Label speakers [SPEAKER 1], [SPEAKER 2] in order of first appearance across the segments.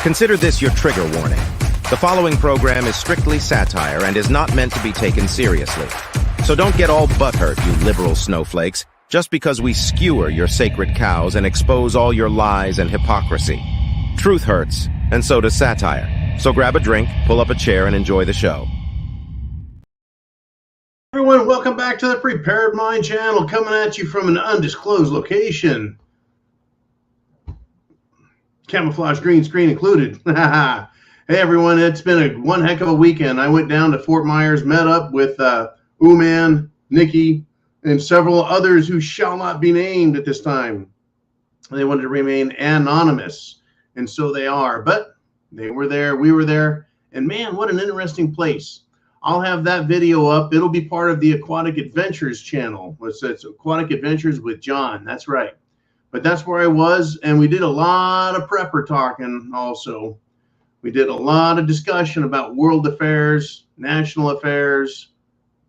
[SPEAKER 1] Consider this your trigger warning. The following program is strictly satire and is not meant to be taken seriously. So don't get all butthurt, you liberal snowflakes, just because we skewer your sacred cows and expose all your lies and hypocrisy. Truth hurts, and so does satire. So grab a drink, pull up a chair, and enjoy the show.
[SPEAKER 2] Everyone, welcome back to the Prepared Mind channel, coming at you from an undisclosed location. Camouflage green screen included. Hey everyone, it's been one heck of a weekend. I went down to Fort Myers, met up with Man, Nikki, and several others who shall not be named at this time. They wanted to remain anonymous, and so they are. But they were there, we were there, and man, what an interesting place. I'll have that video up. It'll be part of the Aquatic Adventures channel. It's Aquatic Adventures with John. That's right. But that's where I was, and we did a lot of prepper talking also. We did a lot of discussion about world affairs, national affairs,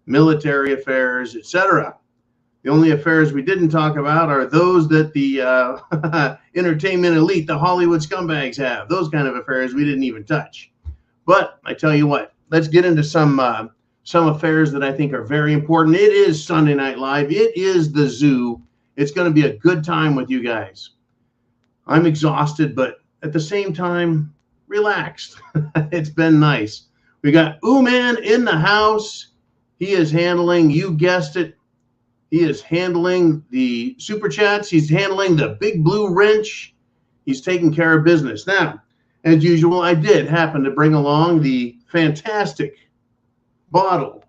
[SPEAKER 2] military affairs, etc. The only affairs we didn't talk about are those that the entertainment elite, the Hollywood scumbags have. Those kind of affairs we didn't even touch. But I tell you what, let's get into some affairs that I think are very important. It is Sunday Night Live. It is the zoo. It's going to be a good time with you guys. I'm exhausted, but at the same time, relaxed. It's been nice. We got Man in the house. He is handling, you guessed it, he is handling the super chats. He's handling the big blue wrench. He's taking care of business. Now, as usual, I did happen to bring along the fantastic bottle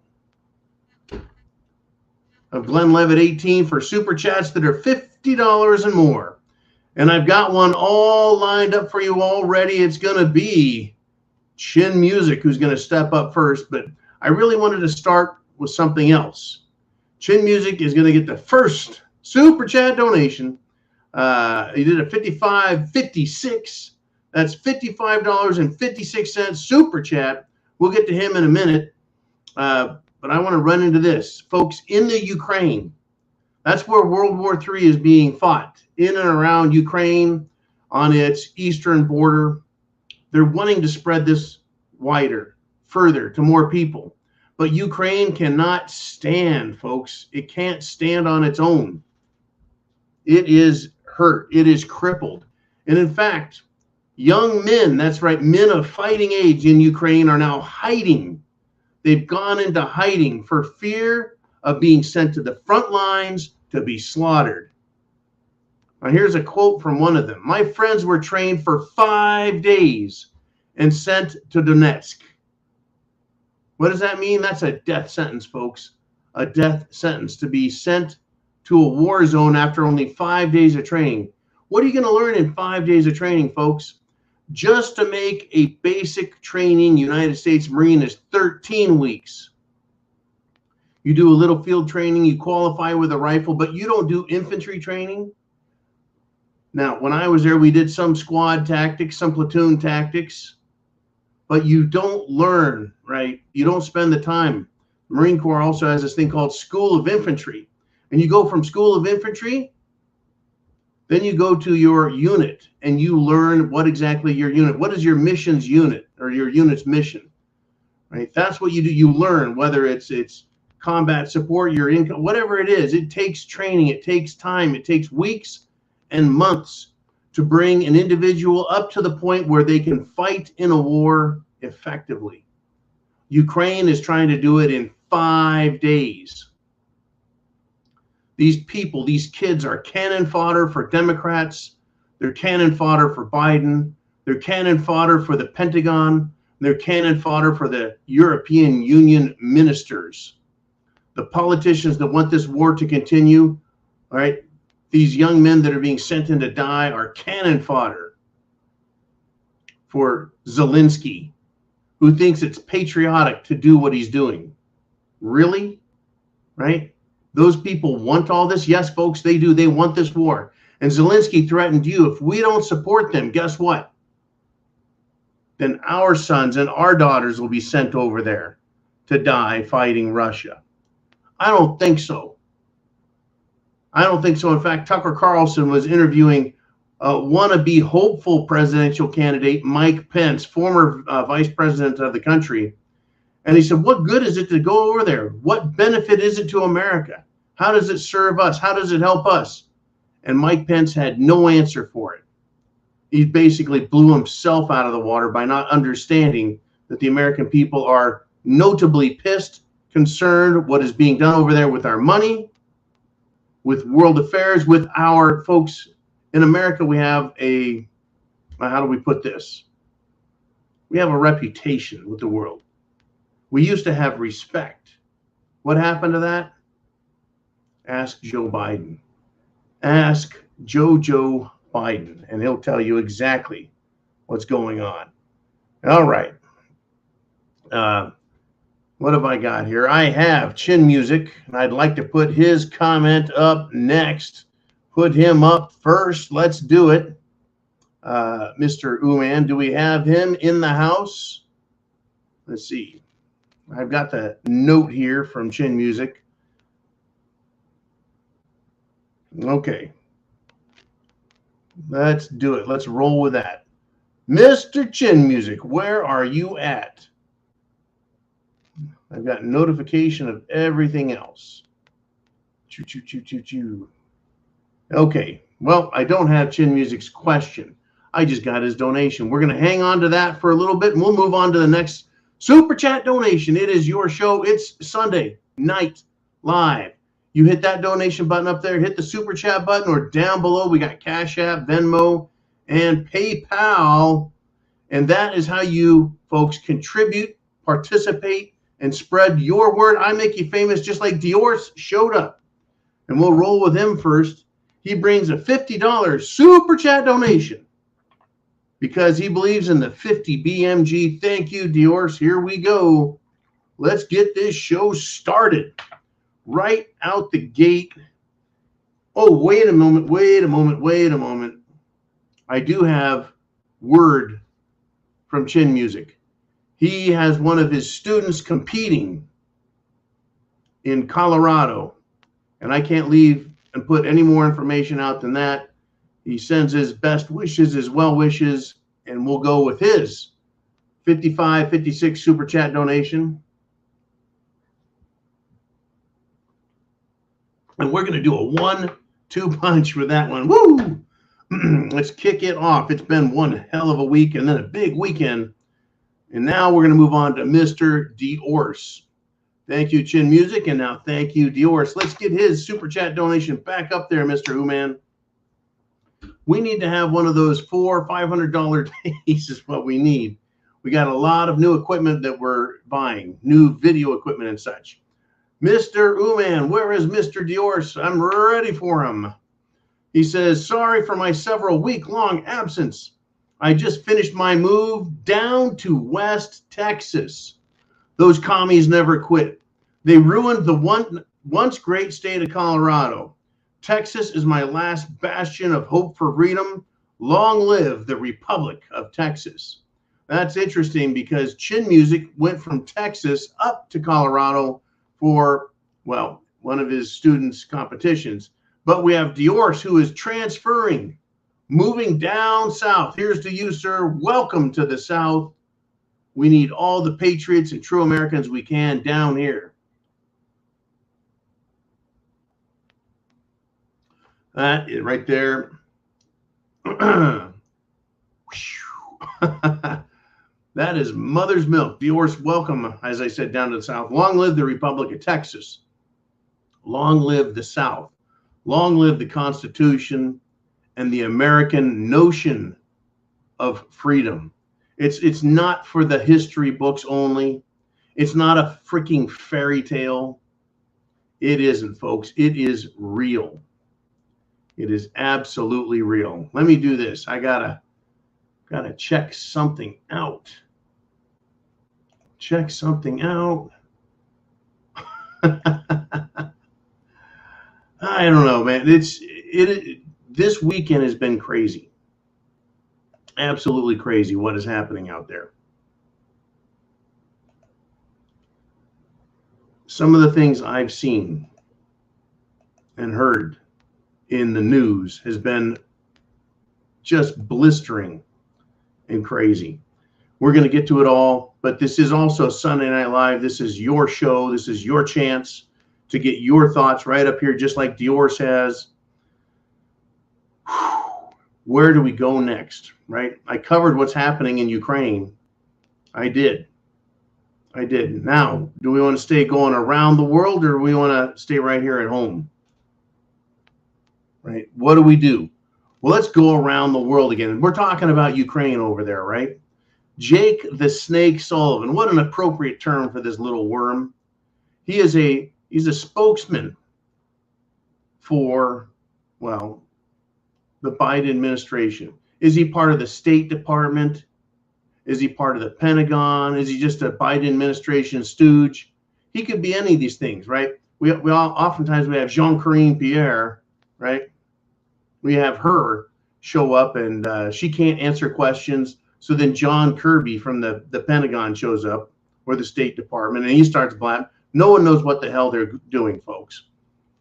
[SPEAKER 2] of Glenlivet 18 for super chats that are $50 and more. And I've got one all lined up for you already. It's going to be Chin Music who's going to step up first, but I really wanted to start with something else. Chin Music is going to get the first super chat donation. He did a $55.56. That's $55.56 super chat. We'll get to him in a minute. But I want to run into this. Folks, in the Ukraine, that's where World War III is being fought, in and around Ukraine on its eastern border. They're wanting to spread this wider, further, to more people. But Ukraine cannot stand, folks. It can't stand on its own. It is hurt. It is crippled. And in fact, young men, that's right, men of fighting age in Ukraine are now hiding. They've gone into hiding for fear of being sent to the front lines to be slaughtered. Now, here's a quote from one of them. My friends were trained for 5 days and sent to Donetsk. What does that mean? That's a death sentence, folks. A death sentence, to be sent to a war zone after only 5 days of training. What are you going to learn in 5 days of training, folks? Just to make a basic training, United States Marine is 13 weeks. You do a little field training, you qualify with a rifle, but you don't do infantry training. Now, when I was there, we did some squad tactics, some platoon tactics, but you don't learn, right? You don't spend the time. The Marine Corps also has this thing called School of Infantry. And you go from School of Infantry, then you go to your unit and you learn what exactly your unit, what is your mission's unit or your unit's mission, right? That's what you do. You learn whether it's combat support, your income, whatever it is. It takes training. It takes time. It takes weeks and months to bring an individual up to the point where they can fight in a war effectively. Ukraine is trying to do it in 5 days. These people, these kids are cannon fodder for Democrats. They're cannon fodder for Biden. They're cannon fodder for the Pentagon. They're cannon fodder for the European Union ministers. The politicians that want this war to continue, all right, these young men that are being sent in to die are cannon fodder for Zelensky, who thinks it's patriotic to do what he's doing. Really? Right? Those people want all this? Yes, folks, they do. They want this war. And Zelensky threatened you, if we don't support them, guess what? Then our sons and our daughters will be sent over there to die fighting Russia. I don't think so. I don't think so. In fact, Tucker Carlson was interviewing wannabe hopeful presidential candidate Mike Pence, former vice president of the country. And he said, what good is it to go over there? What benefit is it to America? How does it serve us? How does it help us? And Mike Pence had no answer for it. He basically blew himself out of the water by not understanding that the American people are notably pissed, concerned what is being done over there with our money, with world affairs, with our folks. In America, we have a, how do we put this? We have a reputation with the world. We used to have respect. What happened to that? Ask Joe Biden. Ask Joe Biden, and he'll tell you exactly what's going on. All right. What have I got here? I have Chin Music, and I'd like to put his comment up next. Put him up first. Let's do it. Mr. Uman, do we have him in the house? Let's see. I've got the note here from Chin Music. Okay. Let's do it. Let's roll with that. Mr. Chin Music, where are you at? I've got notification of everything else. Choo, choo, choo, choo, choo. Okay. Well, I don't have Chin Music's question. I just got his donation. We're going to hang on to that for a little bit, and we'll move on to the next Super Chat donation. It is your show. It's Sunday night live. You hit that donation button up there, hit the Super Chat button, or down below we got CashApp, Venmo, and PayPal. And that is how you folks contribute, participate, and spread your word. I make you famous, just like Dior's showed up. And we'll roll with him first. He brings a $50 Super Chat donation because he believes in the 50 BMG. Thank you, Dior's. Here we go. Let's get this show started. Right out the gate. Oh, wait a moment. I do have word from Chin Music. He has one of his students competing in Colorado, and I can't leave and put any more information out than that. He sends his best wishes, his well wishes, and we'll go with his 55.56 Super Chat donation. And we're going to do a 1-2 punch with that one. Woo! Let's kick it off. It's been one hell of a week and then a big weekend. And now we're going to move on to Mr. Dior's. Thank you, Chin Music. And now thank you, Dior's. Let's get his Super Chat donation back up there, Mr. Uman. We need to have one of those $400, $500 days is what we need. We got a lot of new equipment that we're buying, new video equipment and such. Mr. Uman, where is Mr. Dior's? I'm ready for him. He says, sorry for my several week-long absence. I just finished my move down to West Texas. Those commies never quit. They ruined the once great state of Colorado. Texas is my last bastion of hope for freedom. Long live the Republic of Texas. That's interesting because Chin Music went from Texas up to Colorado for, well, one of his students' competitions. But we have Dior's who is transferring, moving down south. Here's to you, sir. Welcome to the South. We need all the patriots and true Americans we can down here. That is right there. That is mother's milk. Dior's, welcome, as I said, down to the South. Long live the Republic of Texas. Long live the South. Long live the Constitution and the American notion of freedom. It's not for the history books only. It's not a freaking fairy tale. It isn't, folks. It is real. It is absolutely real. Let me do this. I gotta check something out. Check something out. I don't know, man. This weekend has been crazy. Absolutely crazy what is happening out there. Some of the things I've seen and heard in the news has been just blistering and crazy. We're going to get to it all, but this is also Sunday Night Live. This is your show. This is your chance to get your thoughts right up here, just like Dior has. Where do we go next, right? I covered what's happening in Ukraine. I did. Now, do we want to stay going around the world, or do we want to stay right here at home? Right? What do we do? Well, let's go around the world again. We're talking about Ukraine over there, right? Jake the Snake Sullivan. What an appropriate term for this little worm. He's a spokesman for, well, the Biden administration. Is he part of the State Department? Is he part of the Pentagon? Is he just a Biden administration stooge? He could be any of these things, right? We all, oftentimes we have Jean-Karine Pierre, right? We have her show up and she can't answer questions. So then John Kirby from the Pentagon shows up, or the State Department, and he starts blabbing. No one knows what the hell they're doing, folks.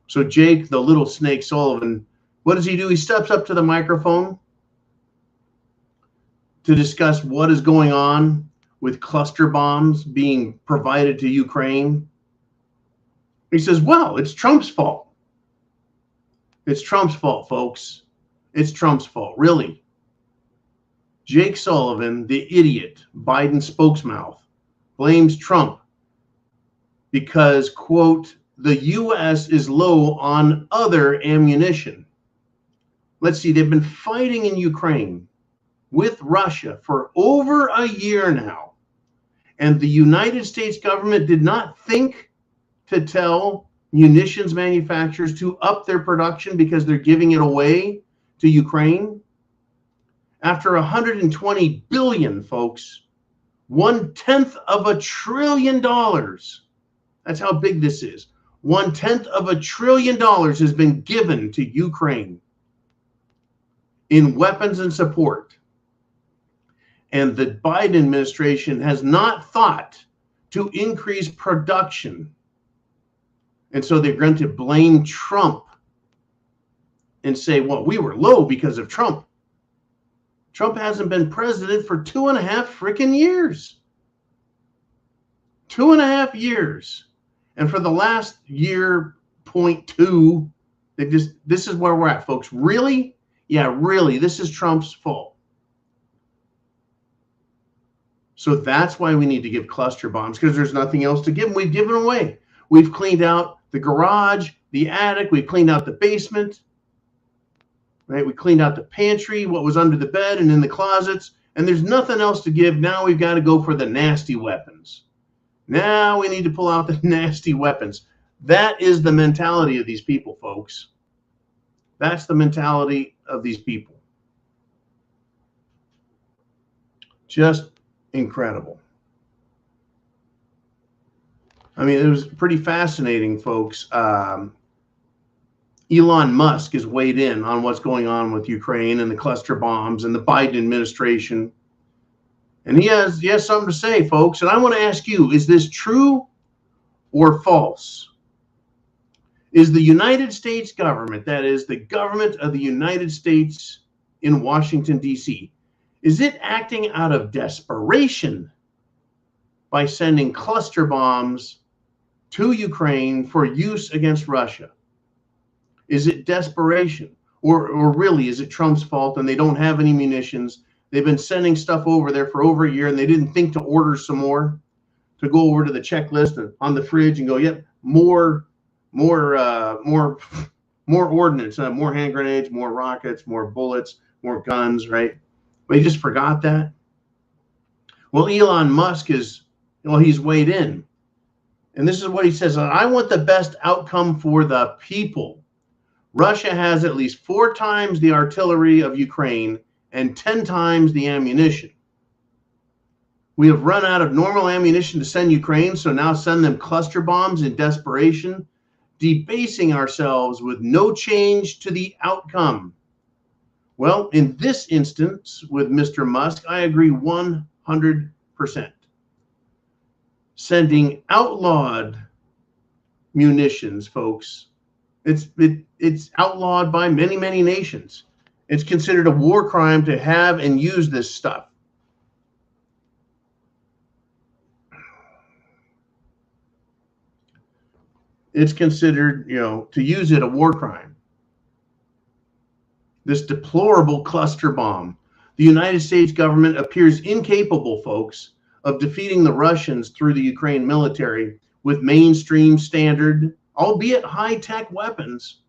[SPEAKER 2] So Jake, the little snake Sullivan, what does he do? He steps up to the microphone to discuss what is going on with cluster bombs being provided to Ukraine. He says, well, it's Trump's fault. It's Trump's fault, folks. It's Trump's fault, really. Jake Sullivan, the idiot, Biden spokesmouth, blames Trump because, quote, the U.S. is low on other ammunition. Let's see, they've been fighting in Ukraine with Russia for over a year now. And the United States government did not think to tell munitions manufacturers to up their production because they're giving it away to Ukraine. After 120 billion, folks, 1/10 of $1 trillion. That's how big this is. 1/10 of $1 trillion has been given to Ukraine in weapons and support. And the Biden administration has not thought to increase production. And so they're going to blame Trump and say, well, we were low because of Trump. Trump hasn't been president for 2.5 freaking years. 2.5 years. And for the last year, 0.2, this is where we're at, folks. Really? Yeah, really, this is Trump's fault. So that's why we need to give cluster bombs, because there's nothing else to give them. We've given away. We've cleaned out the garage, the attic. We've cleaned out the basement. Right? We cleaned out the pantry, what was under the bed and in the closets. And there's nothing else to give. Now we've got to go for the nasty weapons. Now we need to pull out the nasty weapons. That is the mentality of these people, folks. That's the mentality of these people. Just incredible. I mean, it was pretty fascinating, folks. Elon Musk has weighed in on what's going on with Ukraine and the cluster bombs and the Biden administration. And he has something to say, folks. And I want to ask you, is this true or false? Is the United States government, that is the government of the United States in Washington, D.C., is it acting out of desperation by sending cluster bombs to Ukraine for use against Russia? Is it desperation? Or really, is it Trump's fault and they don't have any munitions? They've been sending stuff over there for over a year and they didn't think to order some more, to go over to the checklist and on the fridge and go, yep, more ordnance, more hand grenades, more rockets, more bullets, more guns, right? But he just forgot that. Well, Elon Musk he's weighed in. And this is what he says: I want the best outcome for the people. Russia has at least 4 times the artillery of Ukraine and 10 times the ammunition. We have run out of normal ammunition to send Ukraine, so now send them cluster bombs in desperation, debasing ourselves with no change to the outcome. Well, in this instance with Mr. Musk, I agree 100%. Sending outlawed munitions, folks. It's outlawed by many, many nations. It's considered a war crime to have and use this stuff. It's considered, to use it a war crime. This deplorable cluster bomb. The United States government appears incapable, folks, of defeating the Russians through the Ukraine military with mainstream standard, albeit high-tech weapons.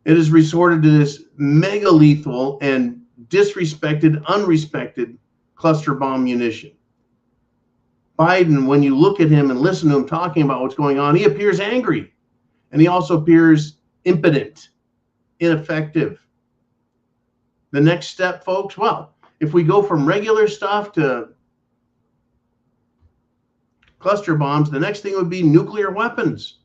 [SPEAKER 2] It has resorted to this mega lethal and disrespected, unrespected cluster bomb munition. Biden, when you look at him and listen to him talking about what's going on, he appears angry, and he also appears impotent, ineffective. The next step, folks, well, if we go from regular stuff to cluster bombs, the next thing would be nuclear weapons.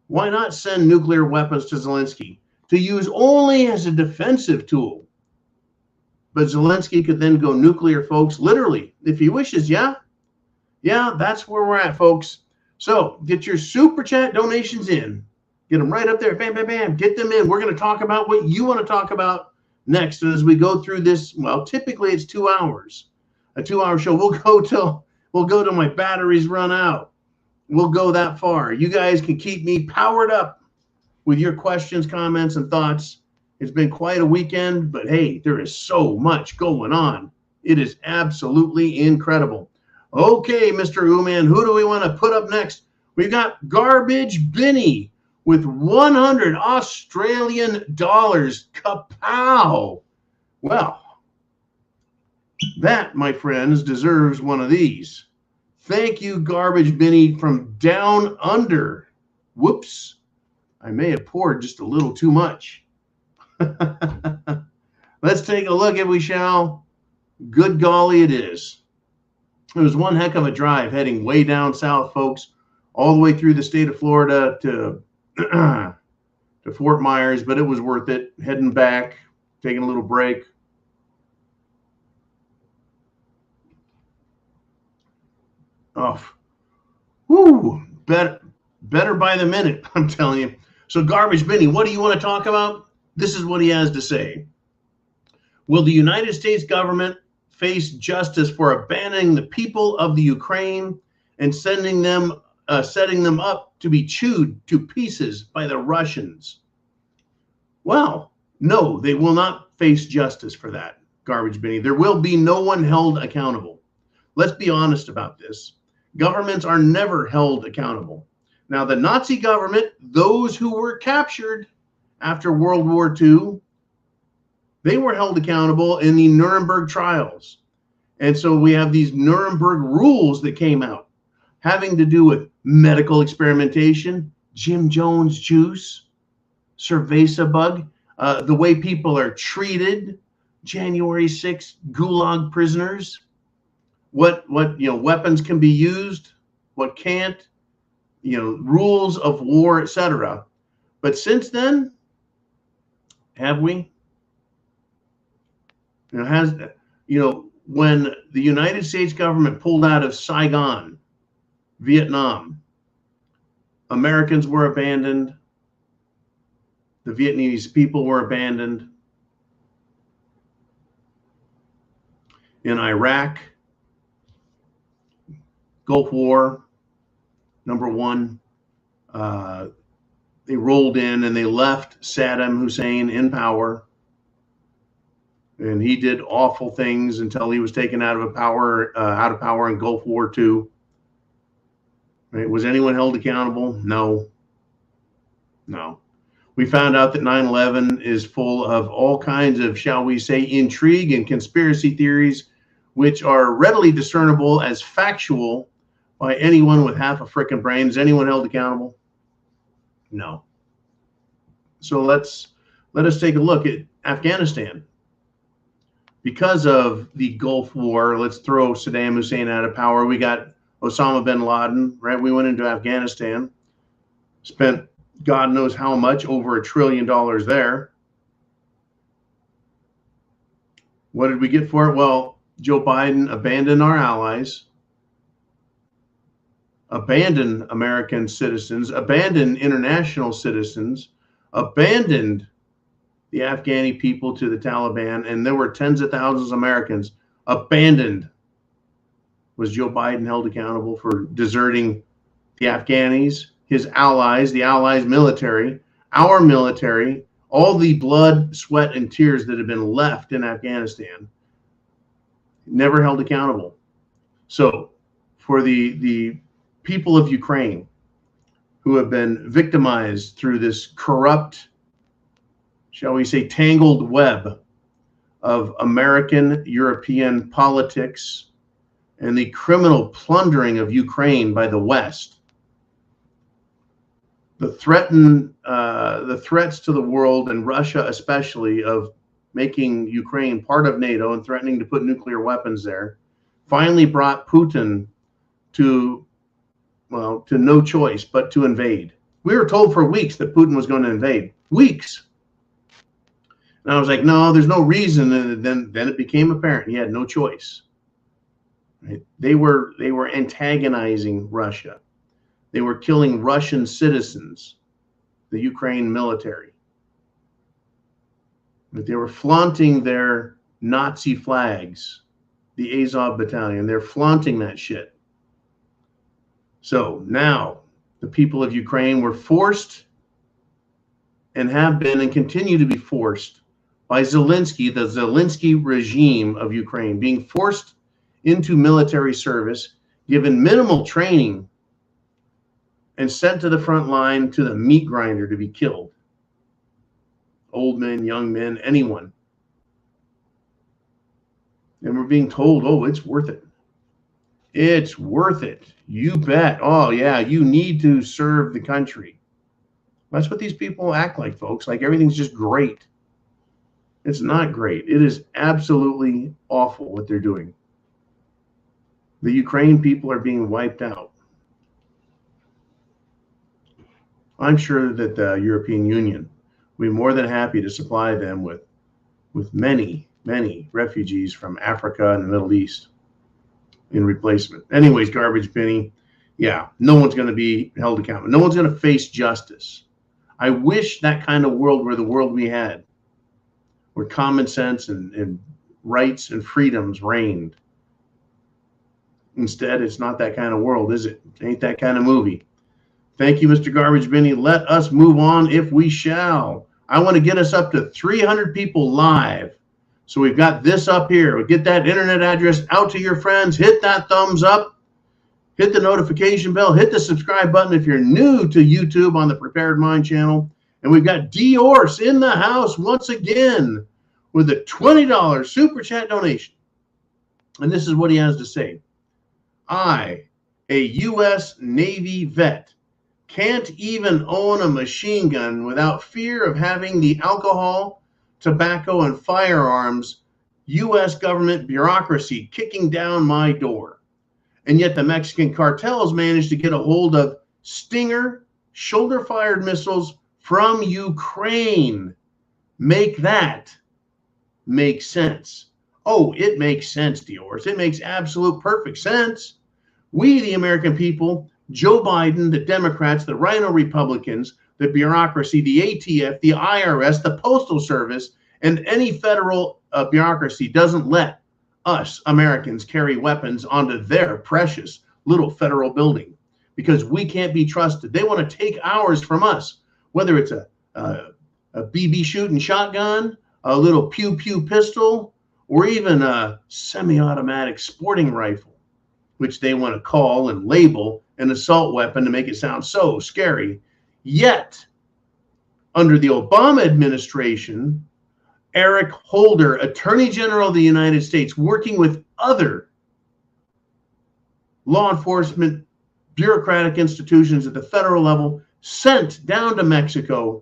[SPEAKER 2] Why not send nuclear weapons to Zelensky to use only as a defensive tool? But Zelensky could then go nuclear, folks, literally, if he wishes. Yeah, that's where we're at, folks. So get your super chat donations in. Get them right up there. Bam, bam, bam. Get them in. We're going to talk about what you want to talk about next. And as we go through this, well, typically it's 2 hours. A 2-hour show. We'll go till my batteries run out. We'll go that far. You guys can keep me powered up with your questions, comments, and thoughts. It's been quite a weekend, but hey, there is so much going on. It is absolutely incredible. Okay, Mr. Ooman, who do we want to put up next? We've got Garbage Benny with 100 Australian dollars. Kapow! Well, that, my friends, deserves one of these. Thank you, Garbage Benny from down under. Whoops. I may have poured just a little too much. Let's take a look, if we shall. Good golly, it is. It was one heck of a drive heading way down south, folks, all the way through the state of Florida to Fort Myers, but it was worth it. Heading back, taking a little break. Oh, whoo, better by the minute, I'm telling you. So Garbage Benny, what do you want to talk about? This is what he has to say. Will the United States government face justice for abandoning the people of the Ukraine and setting them up to be chewed to pieces by the Russians? Well, no, they will not face justice for that, Garbage Benny. There will be no one held accountable. Let's be honest about this. Governments are never held accountable. Now, the Nazi government, those who were captured after World War II, they were held accountable in the Nuremberg trials. And so we have these Nuremberg rules that came out having to do with medical experimentation, Jim Jones juice, cerveza bug, the way people are treated, January 6th gulag prisoners, what weapons can be used, what can't, rules of war, etc. But since then, have we? When the United States government pulled out of Saigon, Vietnam, Americans were abandoned. The Vietnamese people were abandoned. In Iraq, Gulf War, #1, they rolled in and they left Saddam Hussein in power. And he did awful things until he was taken out of power in Gulf War II. Right? Was anyone held accountable? No. We found out that 9/11 is full of all kinds of, shall we say, intrigue and conspiracy theories, which are readily discernible as factual by anyone with half a frickin' brain. Is anyone held accountable? No. So let us take a look at Afghanistan. Because of the Gulf War, let's throw Saddam Hussein out of power. We got Osama bin Laden, right? We went into Afghanistan, spent God knows how much, over $1 trillion there. What did we get for it? Well, Joe Biden abandoned our allies, abandoned American citizens, abandoned international citizens, abandoned the Afghani people to the Taliban, and there were tens of thousands of Americans abandoned. Was Joe Biden held accountable for deserting the Afghanis, his allies, the allies' military, our military, all the blood, sweat, and tears that have been left in Afghanistan? Never held accountable. So for the people of Ukraine who have been victimized through this corrupt, shall we say, tangled web of American, European politics and the criminal plundering of Ukraine by the West, the threats to the world, and Russia especially, of making Ukraine part of NATO and threatening to put nuclear weapons there, finally brought Putin to no choice but to invade. We were told for weeks that Putin was going to invade. Weeks. And I was like, no, there's no reason. And then it became apparent he had no choice. Right? They were antagonizing Russia. They were killing Russian citizens, the Ukraine military. But they were flaunting their Nazi flags, the Azov battalion. They're flaunting that shit. So now the people of Ukraine were forced, and have been and continue to be forced by Zelensky, the Zelensky regime of Ukraine, being forced into military service, given minimal training, and sent to the front line to the meat grinder to be killed. Old men, young men, anyone. And we're being told, oh, it's worth it. It's worth it. You bet. Oh, yeah, you need to serve the country. That's what these people act like, folks. Like everything's just great. It's not great. It is absolutely awful what they're doing. The Ukraine people are being wiped out. I'm sure that the European Union will be more than happy to supply them with many, many refugees from Africa and the Middle East in replacement. Anyways, Garbage Penny, yeah, no one's going to be held accountable. No one's going to face justice. I wish that kind of world were the world we had, where common sense and rights and freedoms reigned. Instead, it's not that kind of world, is it? It ain't that kind of movie. Thank you, Mr. Garbage Benny. Let us move on if we shall. I want to get us up to 300 people live. So we've got this up here. We'll get that internet address out to your friends. Hit that thumbs up. Hit the notification bell. Hit the subscribe button if you're new to YouTube on the Prepared Mind channel. And we've got Diorce in the house once again with a $20 super chat donation. And this is what he has to say. I, a U.S. Navy vet, can't even own a machine gun without fear of having the alcohol, tobacco, and firearms U.S. government bureaucracy kicking down my door. And yet the Mexican cartels managed to get a hold of Stinger shoulder-fired missiles from Ukraine. Make that make sense. Oh, it makes sense, Diorce. It makes absolute perfect sense. We, the American people, Joe Biden, the Democrats, the Rhino Republicans, the bureaucracy, the ATF, the IRS, the Postal Service, and any federal bureaucracy doesn't let us Americans carry weapons onto their precious little federal building because we can't be trusted. They want to take ours from us, whether it's a BB shooting shotgun, a little pew-pew pistol, or even a semi-automatic sporting rifle, which they want to call and label an assault weapon to make it sound so scary. Yet, under the Obama administration, Eric Holder, Attorney General of the United States, working with other law enforcement bureaucratic institutions at the federal level, sent down to Mexico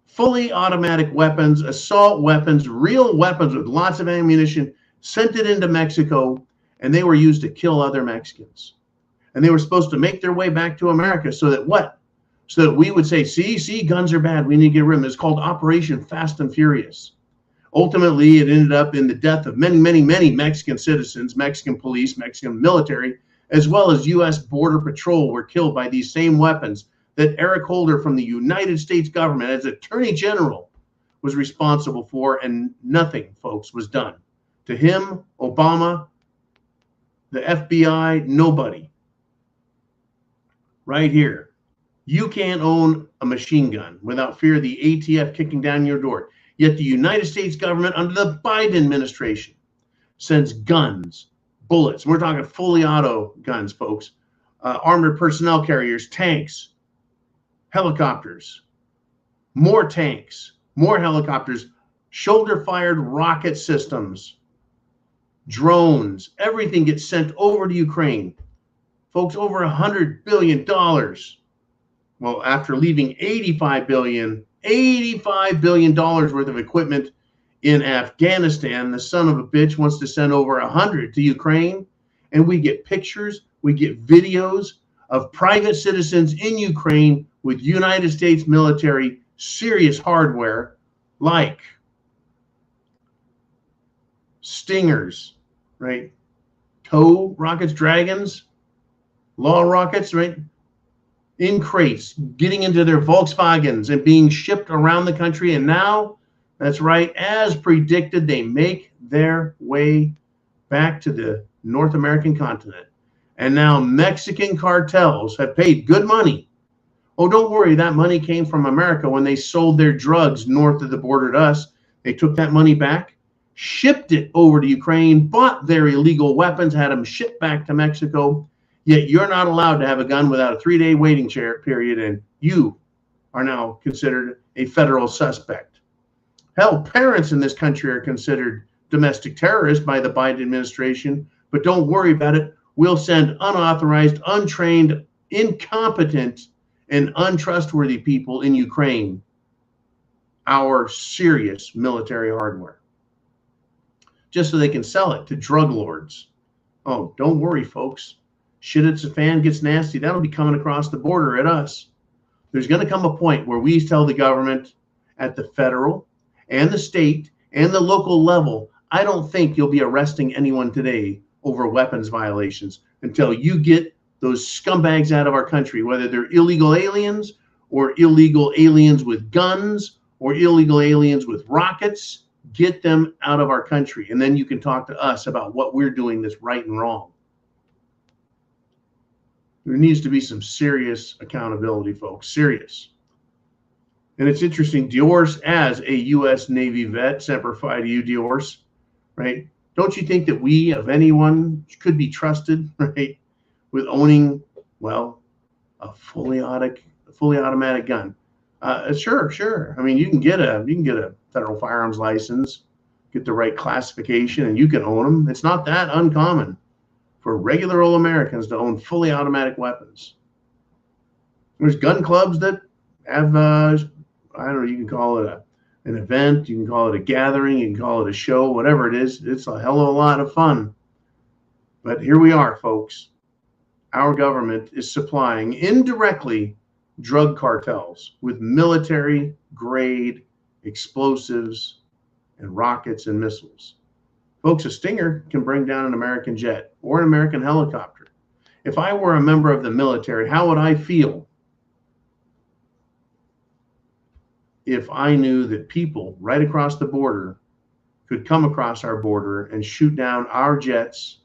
[SPEAKER 2] fully automatic weapons, assault weapons, real weapons with lots of ammunition, sent it into Mexico, and they were used to kill other Mexicans. And they were supposed to make their way back to America so that what? So that we would say, see, guns are bad. We need to get rid of them. It's called Operation Fast and Furious. Ultimately, it ended up in the death of many, many, many Mexican citizens, Mexican police, Mexican military, as well as U.S. Border Patrol were killed by these same weapons that Eric Holder from the United States government as Attorney General was responsible for, and nothing, folks, was done. To him, Obama, the FBI, nobody. Right here. You can't own a machine gun without fear of the ATF kicking down your door. Yet the United States government under the Biden administration sends guns, bullets. We're talking fully auto guns, folks. Armored personnel carriers, tanks, helicopters, more tanks, more helicopters, shoulder-fired rocket systems, drones. Everything gets sent over to Ukraine. Folks, over $100 billion. Well, after leaving $85 billion worth of equipment in Afghanistan, the son of a bitch wants to send over 100 to Ukraine, and we get pictures, we get videos of private citizens in Ukraine with United States military serious hardware like Stingers, right? TOW rockets, Dragons, Law rockets, right? In crates, getting into their Volkswagens and being shipped around the country. And now, that's right, as predicted, they make their way back to the North American continent. And now Mexican cartels have paid good money. Oh, don't worry, that money came from America when they sold their drugs north of the border to us. They took that money back, shipped it over to Ukraine, bought their illegal weapons, had them shipped back to Mexico. Yet you're not allowed to have a gun without a 3-day waiting period, and you are now considered a federal suspect. Hell, parents in this country are considered domestic terrorists by the Biden administration, but don't worry about it. We'll send unauthorized, untrained, incompetent, and untrustworthy people in Ukraine our serious military hardware, just so they can sell it to drug lords. Oh, don't worry, folks. Shit, it's a fan gets nasty. That'll be coming across the border at us. There's going to come a point where we tell the government at the federal and the state and the local level, I don't think you'll be arresting anyone today over weapons violations until you get those scumbags out of our country, whether they're illegal aliens or illegal aliens with guns or illegal aliens with rockets. Get them out of our country. And then you can talk to us about what we're doing that's right and wrong. There needs to be some serious accountability, folks, serious. And it's interesting, Diorce, as a U.S. Navy vet, Semper Fi to you, Diorce, right? Don't you think that we, of anyone, could be trusted, right, with owning, well, a fully automatic gun? Sure. I mean, you can get a federal firearms license, get the right classification, and you can own them. It's not that uncommon for regular old Americans to own fully automatic weapons. There's gun clubs that have, I don't know, you can call it an event, you can call it a gathering, you can call it a show, whatever it is. It's a hell of a lot of fun. But here we are, folks. Our government is supplying indirectly drug cartels with military-grade explosives and rockets and missiles. Folks, a Stinger can bring down an American jet or an American helicopter. If I were a member of the military, how would I feel if I knew that people right across the border could come across our border and shoot down our jets,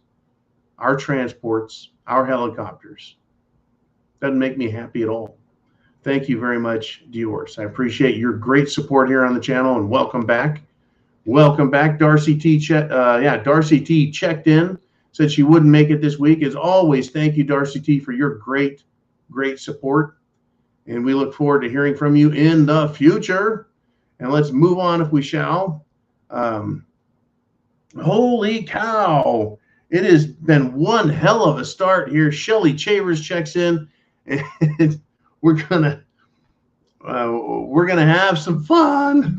[SPEAKER 2] our transports, our helicopters? Doesn't make me happy at all. Thank you very much, Diorce. I appreciate your great support here on the channel, and welcome back. Welcome back. Darcy T. Darcy T. checked in, said she wouldn't make it this week. As always, thank you, Darcy T., for your great support. And we look forward to hearing from you in the future. And let's move on, if we shall. Holy cow. It has been one hell of a start here. Shelly Chavers checks in, and we're gonna have some fun.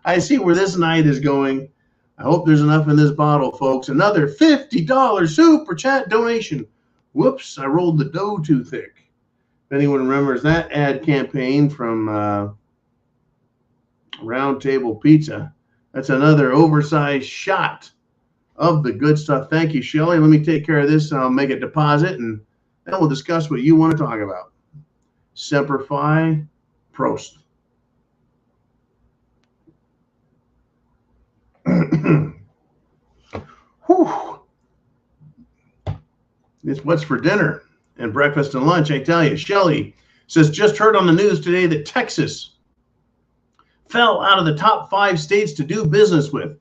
[SPEAKER 2] I see where this night is going. I hope there's enough in this bottle, folks. Another $50 super chat donation. Whoops, I rolled the dough too thick. If anyone remembers that ad campaign from Round Table Pizza, that's another oversized shot of the good stuff. Thank you, Shelly. Let me take care of this, and I'll make a deposit, and then we'll discuss what you want to talk about. Semper Fi, Prost. Whew. It's what's for dinner and breakfast and lunch, I tell you. Shelley says, just heard on the news today that Texas fell out of the top 5 states to do business with.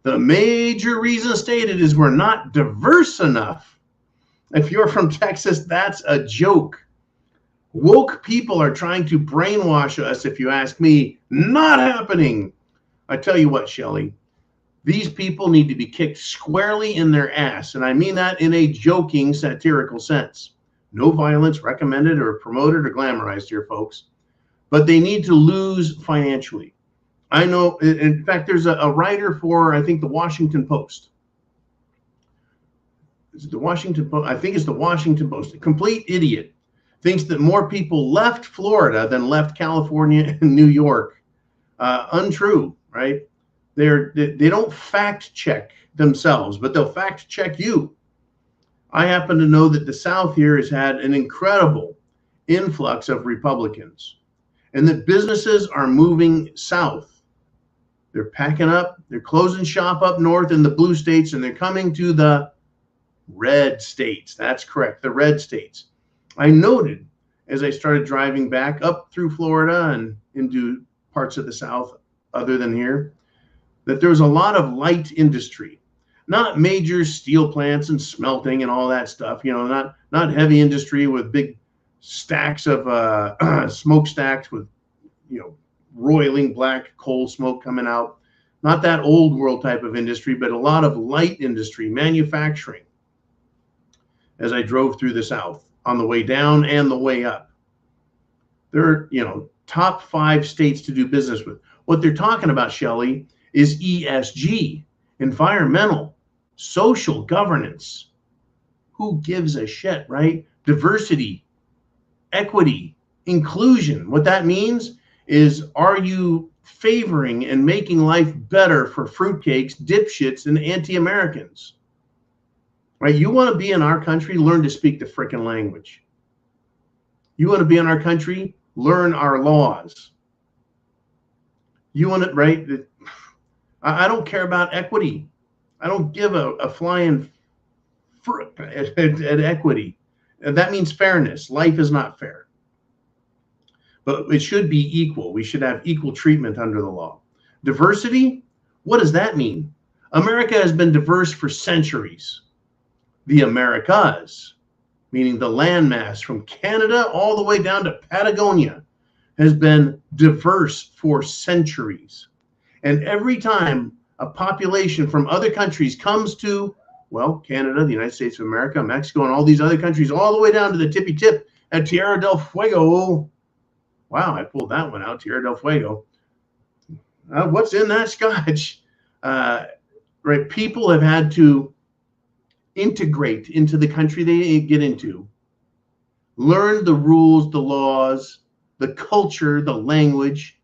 [SPEAKER 2] The major reason stated is we're not diverse enough. If you're from Texas, that's a joke. Woke people are trying to brainwash us, if you ask me. Not happening. I tell you what, Shelley, these people need to be kicked squarely in their ass, and I mean that in a joking, satirical sense. No violence recommended or promoted or glamorized here, folks. But they need to lose financially. I know, in fact, there's a writer for, I think, the Washington Post. Is it the Washington Post? I think it's the Washington Post. A complete idiot. Thinks that more people left Florida than left California and New York. Untrue, right? They don't fact check themselves, but they'll fact check you. I happen to know that the South here has had an incredible influx of Republicans, and that businesses are moving south. They're packing up, they're closing shop up north in the blue states, and they're coming to the red states. That's correct, the red states. I noted as I started driving back up through Florida and into parts of the South other than here, that there was a lot of light industry, not major steel plants and smelting and all that stuff, you know, not heavy industry with big stacks of smokestacks with, you know, roiling black coal smoke coming out. Not that old world type of industry, but a lot of light industry, manufacturing, as I drove through the South on the way down and the way up. They're, you know, top 5 states to do business with. What they're talking about, Shelley, is ESG, environmental, social governance. Who gives a shit, right? Diversity, equity, inclusion. What that means is, are you favoring and making life better for fruitcakes, dipshits, and anti-Americans? Right? You want to be in our country, learn to speak the frickin' language. You want to be in our country, learn our laws. You want it, right? I don't care about equity. I don't give a flying frick at equity. And that means fairness. Life is not fair. But it should be equal. We should have equal treatment under the law. Diversity, what does that mean? America has been diverse for centuries. The Americas, meaning the landmass from Canada all the way down to Patagonia, has been diverse for centuries. And every time a population from other countries comes to, well, Canada, the United States of America, Mexico, and all these other countries, all the way down to the tippy tip at Tierra del Fuego. Wow, I pulled that one out, Tierra del Fuego. What's in that scotch? Right, people have had to integrate into the country they get into, learn the rules, the laws, the culture, the language,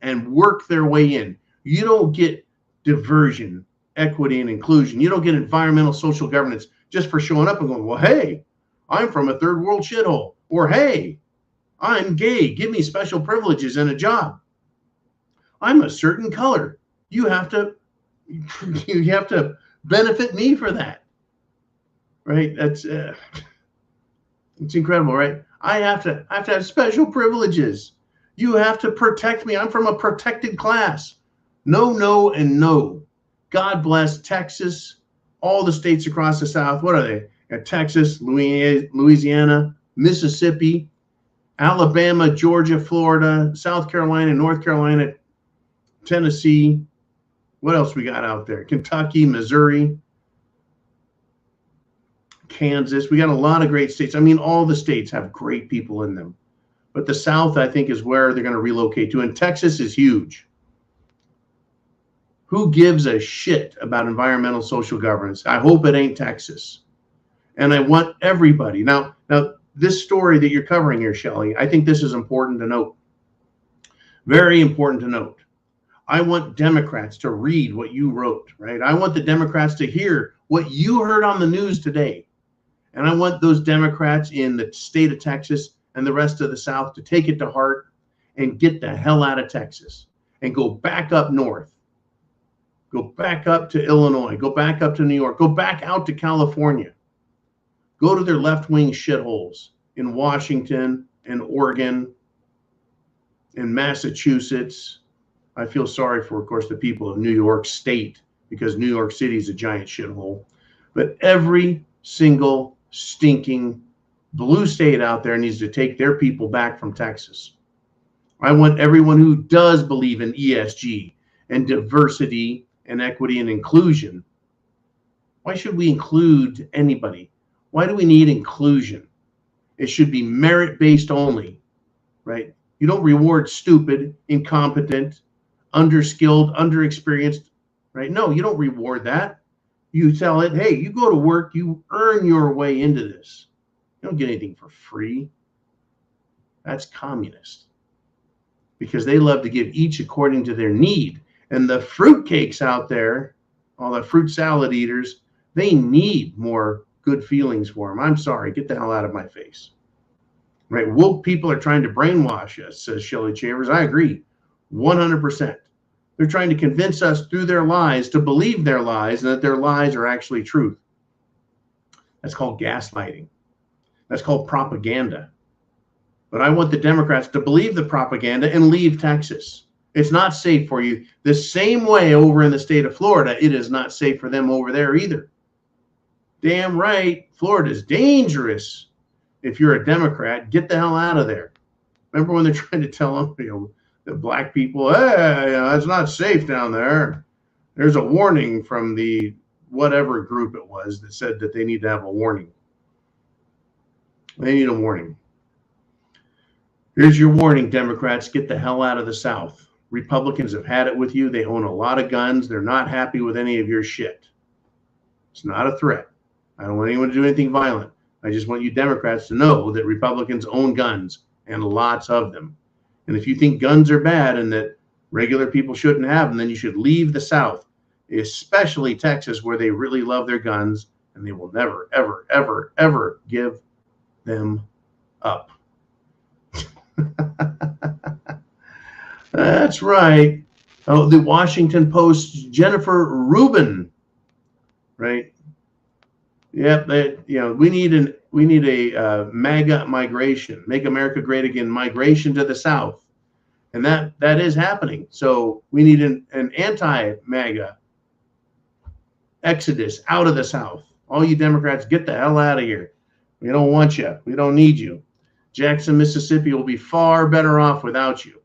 [SPEAKER 2] and work their way in. You don't get diversion, equity, and inclusion. You don't get environmental social governance just for showing up and going, well, hey, I'm from a third world shithole. Or, hey, I'm gay. Give me special privileges and a job. I'm a certain color. You have to benefit me for that. Right? That's it's incredible, right? I have to have special privileges. You have to protect me. I'm from a protected class. No, no, and no. God bless Texas, all the states across the South. What are they? Got Texas, Louisiana, Mississippi, Alabama, Georgia, Florida, South Carolina, North Carolina, Tennessee. What else we got out there? Kentucky, Missouri, Kansas. We got a lot of great states. I mean, all the states have great people in them. But the South, I think, is where they're going to relocate to. And Texas is huge. Who gives a shit about environmental social governance? I hope it ain't Texas. And I want everybody. Now, this story that you're covering here, Shelley, I think this is important to note. Very important to note. I want Democrats to read what you wrote, right? I want the Democrats to hear what you heard on the news today. And I want those Democrats in the state of Texas and the rest of the South to take it to heart and get the hell out of Texas and go back up north. Go back up to Illinois. Go back up to New York. Go back out to California. Go to their left-wing shitholes in Washington and Oregon and Massachusetts. I feel sorry for, of course, the people of New York State, because New York City is a giant shithole. But every single stinking blue state out there needs to take their people back from Texas. I want everyone who does believe in ESG and diversity and equity and inclusion. Why should we include anybody? Why do we need inclusion? It should be merit-based only, right? You don't reward stupid, incompetent, underskilled, underexperienced, right? No, you don't reward that. You tell it, hey, you go to work, you earn your way into this. You don't get anything for free. That's communist, because they love to give each according to their need. And the fruitcakes out there, all the fruit salad eaters, they need more good feelings for them. I'm sorry, get the hell out of my face. Right? Woke people are trying to brainwash us, says Shelley Chambers. I agree, 100%. They're trying to convince us through their lies to believe their lies and that their lies are actually truth. That's called gaslighting. That's called propaganda. But I want the Democrats to believe the propaganda and leave Texas. It's not safe for you. The same way over in the state of Florida, it is not safe for them over there either. Damn right, Florida is dangerous. If you're a Democrat, get the hell out of there. Remember when they're trying to tell them, the black people, hey, it's not safe down there. There's a warning from the whatever group it was that said that they need to have a warning. They need a warning. Here's your warning, Democrats. Get the hell out of the South. Republicans have had it with you. They own a lot of guns. They're not happy with any of your shit. It's not a threat. I don't want anyone to do anything violent. I just want you Democrats to know that Republicans own guns, and lots of them. And if you think guns are bad and that regular people shouldn't have them, then you should leave the South, especially Texas, where they really love their guns, and they will never, ever, ever, ever give them up. That's right. Oh, the Washington Post's Jennifer Rubin, right? Yep. We need a MAGA migration, make America great again, migration to the South, and that is happening. So we need an anti-MAGA exodus out of the South. All you Democrats, get the hell out of here. We don't want you. We don't need you. Jackson, Mississippi will be far better off without you.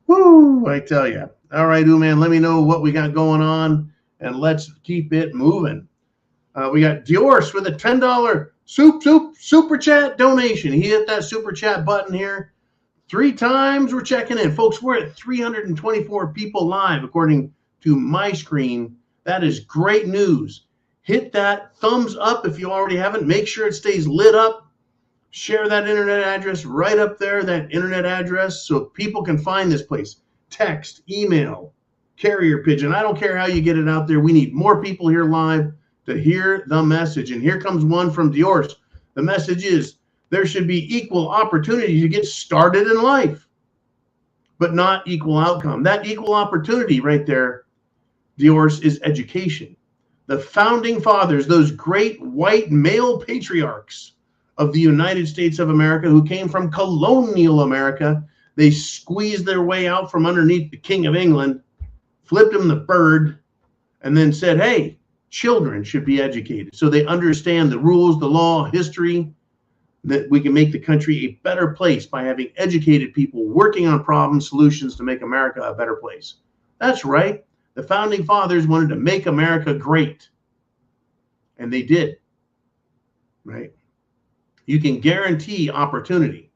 [SPEAKER 2] Woo, I tell you. All right, man, let me know what we got going on, and let's keep it moving. We got Diorce with a $10 super chat donation. He hit that super chat button here 3 times. We're checking in. Folks, we're at 324 people live, according to my screen. That is great news. Hit that thumbs up if you already haven't. Make sure it stays lit up. Share that internet address right up there, that internet address, so people can find this place. Text, email, carrier pigeon. I don't care how you get it out there. We need more people here live to hear the message. And here comes one from Diorce. The message is there should be equal opportunity to get started in life, but not equal outcome. That equal opportunity right there, Diorce, is education. The founding fathers, those great white male patriarchs of the United States of America who came from colonial America, they squeezed their way out from underneath the King of England, flipped him the bird, and then said, hey, children should be educated so they understand the rules, the law, history, that we can make the country a better place by having educated people working on problem solutions to make America a better place. That's right. The founding fathers wanted to make America great, and they did, right? You can guarantee opportunity,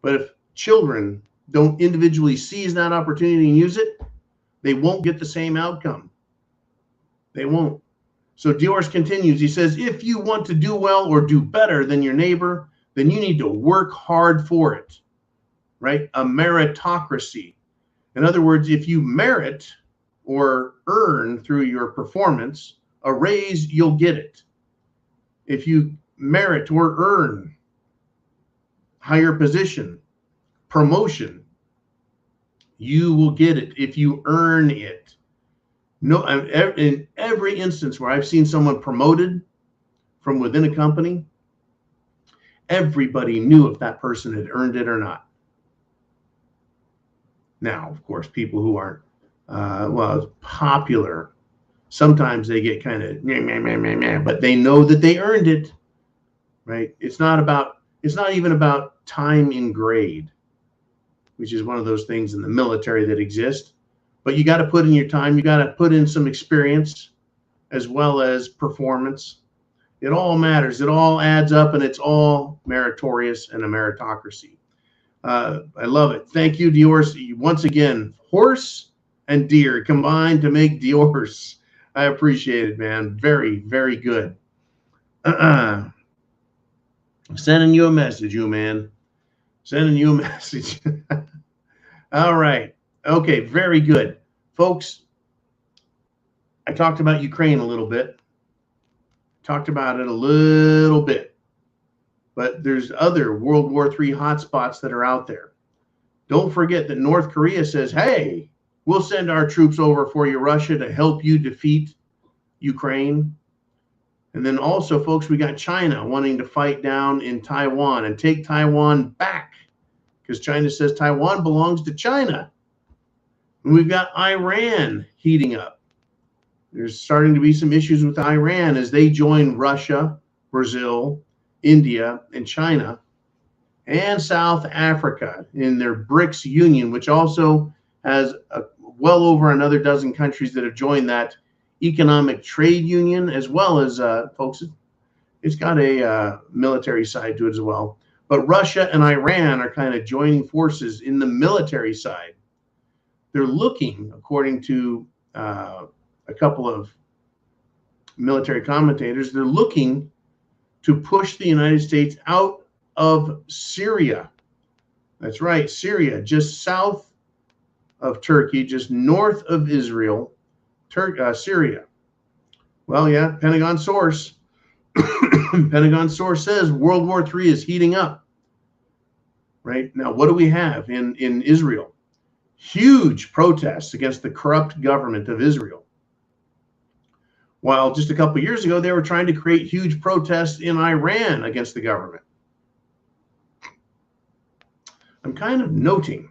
[SPEAKER 2] but if children don't individually seize that opportunity and use it, they won't get the same outcome. They won't. So Diorce continues. He says, if you want to do well or do better than your neighbor, then you need to work hard for it, right? A meritocracy. In other words, if you merit or earn through your performance a raise, you'll get it. If you merit or earn higher position, promotion, You will get it if you earn it. No, in every instance where I've seen someone promoted from within a company, everybody knew if that person had earned it or not. Now, of course, people who aren't popular, sometimes they get kind of but they know that they earned it, right? It's not even about time in grade, which is one of those things in the military that exist. But you got to put in your time. You got to put in some experience as well as performance. It all matters. It all adds up, and it's all meritorious and a meritocracy. I love it. Thank you, Dior's. Once again, horse and deer combined to make Dior's. I appreciate it, man. Very, very good. Sending you a message, you man. Sending you a message. All right. Okay, very good. Folks, I talked about Ukraine a little bit. Talked about it a little bit. But there's other World War III hotspots that are out there. Don't forget that North Korea says, hey, we'll send our troops over for you, Russia, to help you defeat Ukraine. And then also, folks, we got China wanting to fight down in Taiwan and take Taiwan back because China says Taiwan belongs to China. And we've got Iran heating up. There's starting to be some issues with Iran as they join Russia, Brazil, India, and China, and South Africa in their BRICS union, which also has well over another dozen countries that have joined that economic trade union, as well as, folks, it's got a military side to it as well. But Russia and Iran are kind of joining forces in the military side. They're looking, according to a couple of military commentators, they're looking to push the United States out of Syria. That's right, Syria, just south of Turkey, just north of Israel, Syria. Well, yeah, Pentagon source. Pentagon source says World War III is heating up. Right now, what do we have in Israel? Huge protests against the corrupt government of Israel. While just a couple of years ago, they were trying to create huge protests in Iran against the government. I'm kind of noting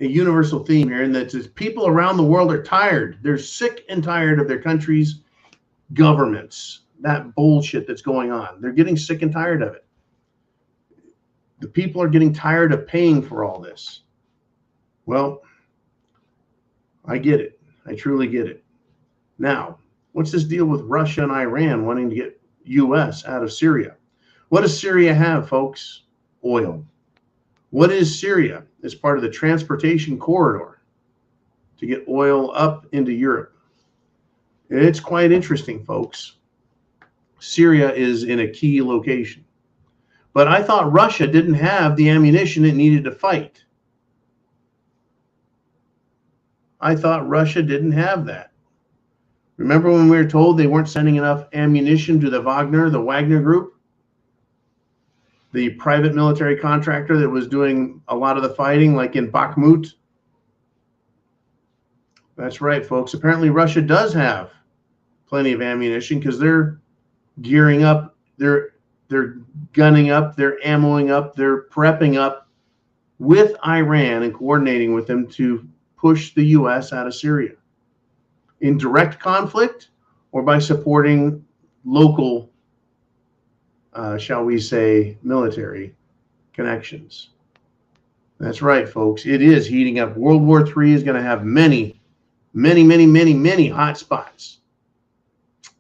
[SPEAKER 2] a universal theme here, and that people around the world are tired. They're sick and tired of their country's governments, that bullshit that's going on. They're getting sick and tired of it. The people are getting tired of paying for all this. Well, I get it. I truly get it. Now, what's this deal with Russia and Iran wanting to get U.S. out of Syria? What does Syria have, folks? Oil. What is Syria? It's part of the transportation corridor to get oil up into Europe. It's quite interesting, folks. Syria is in a key location. But I thought Russia didn't have the ammunition it needed to fight. I thought Russia didn't have that. Remember when we were told they weren't sending enough ammunition to the Wagner group? The private military contractor that was doing a lot of the fighting, like in Bakhmut. That's right, folks. Apparently Russia does have plenty of ammunition because they're gearing up, they're gunning up, they're ammoing up, they're prepping up with Iran and coordinating with them to push the U.S. out of Syria in direct conflict or by supporting local, shall we say, military connections. That's right, folks. It is heating up. World War III is going to have many, many, many, many, many hot spots.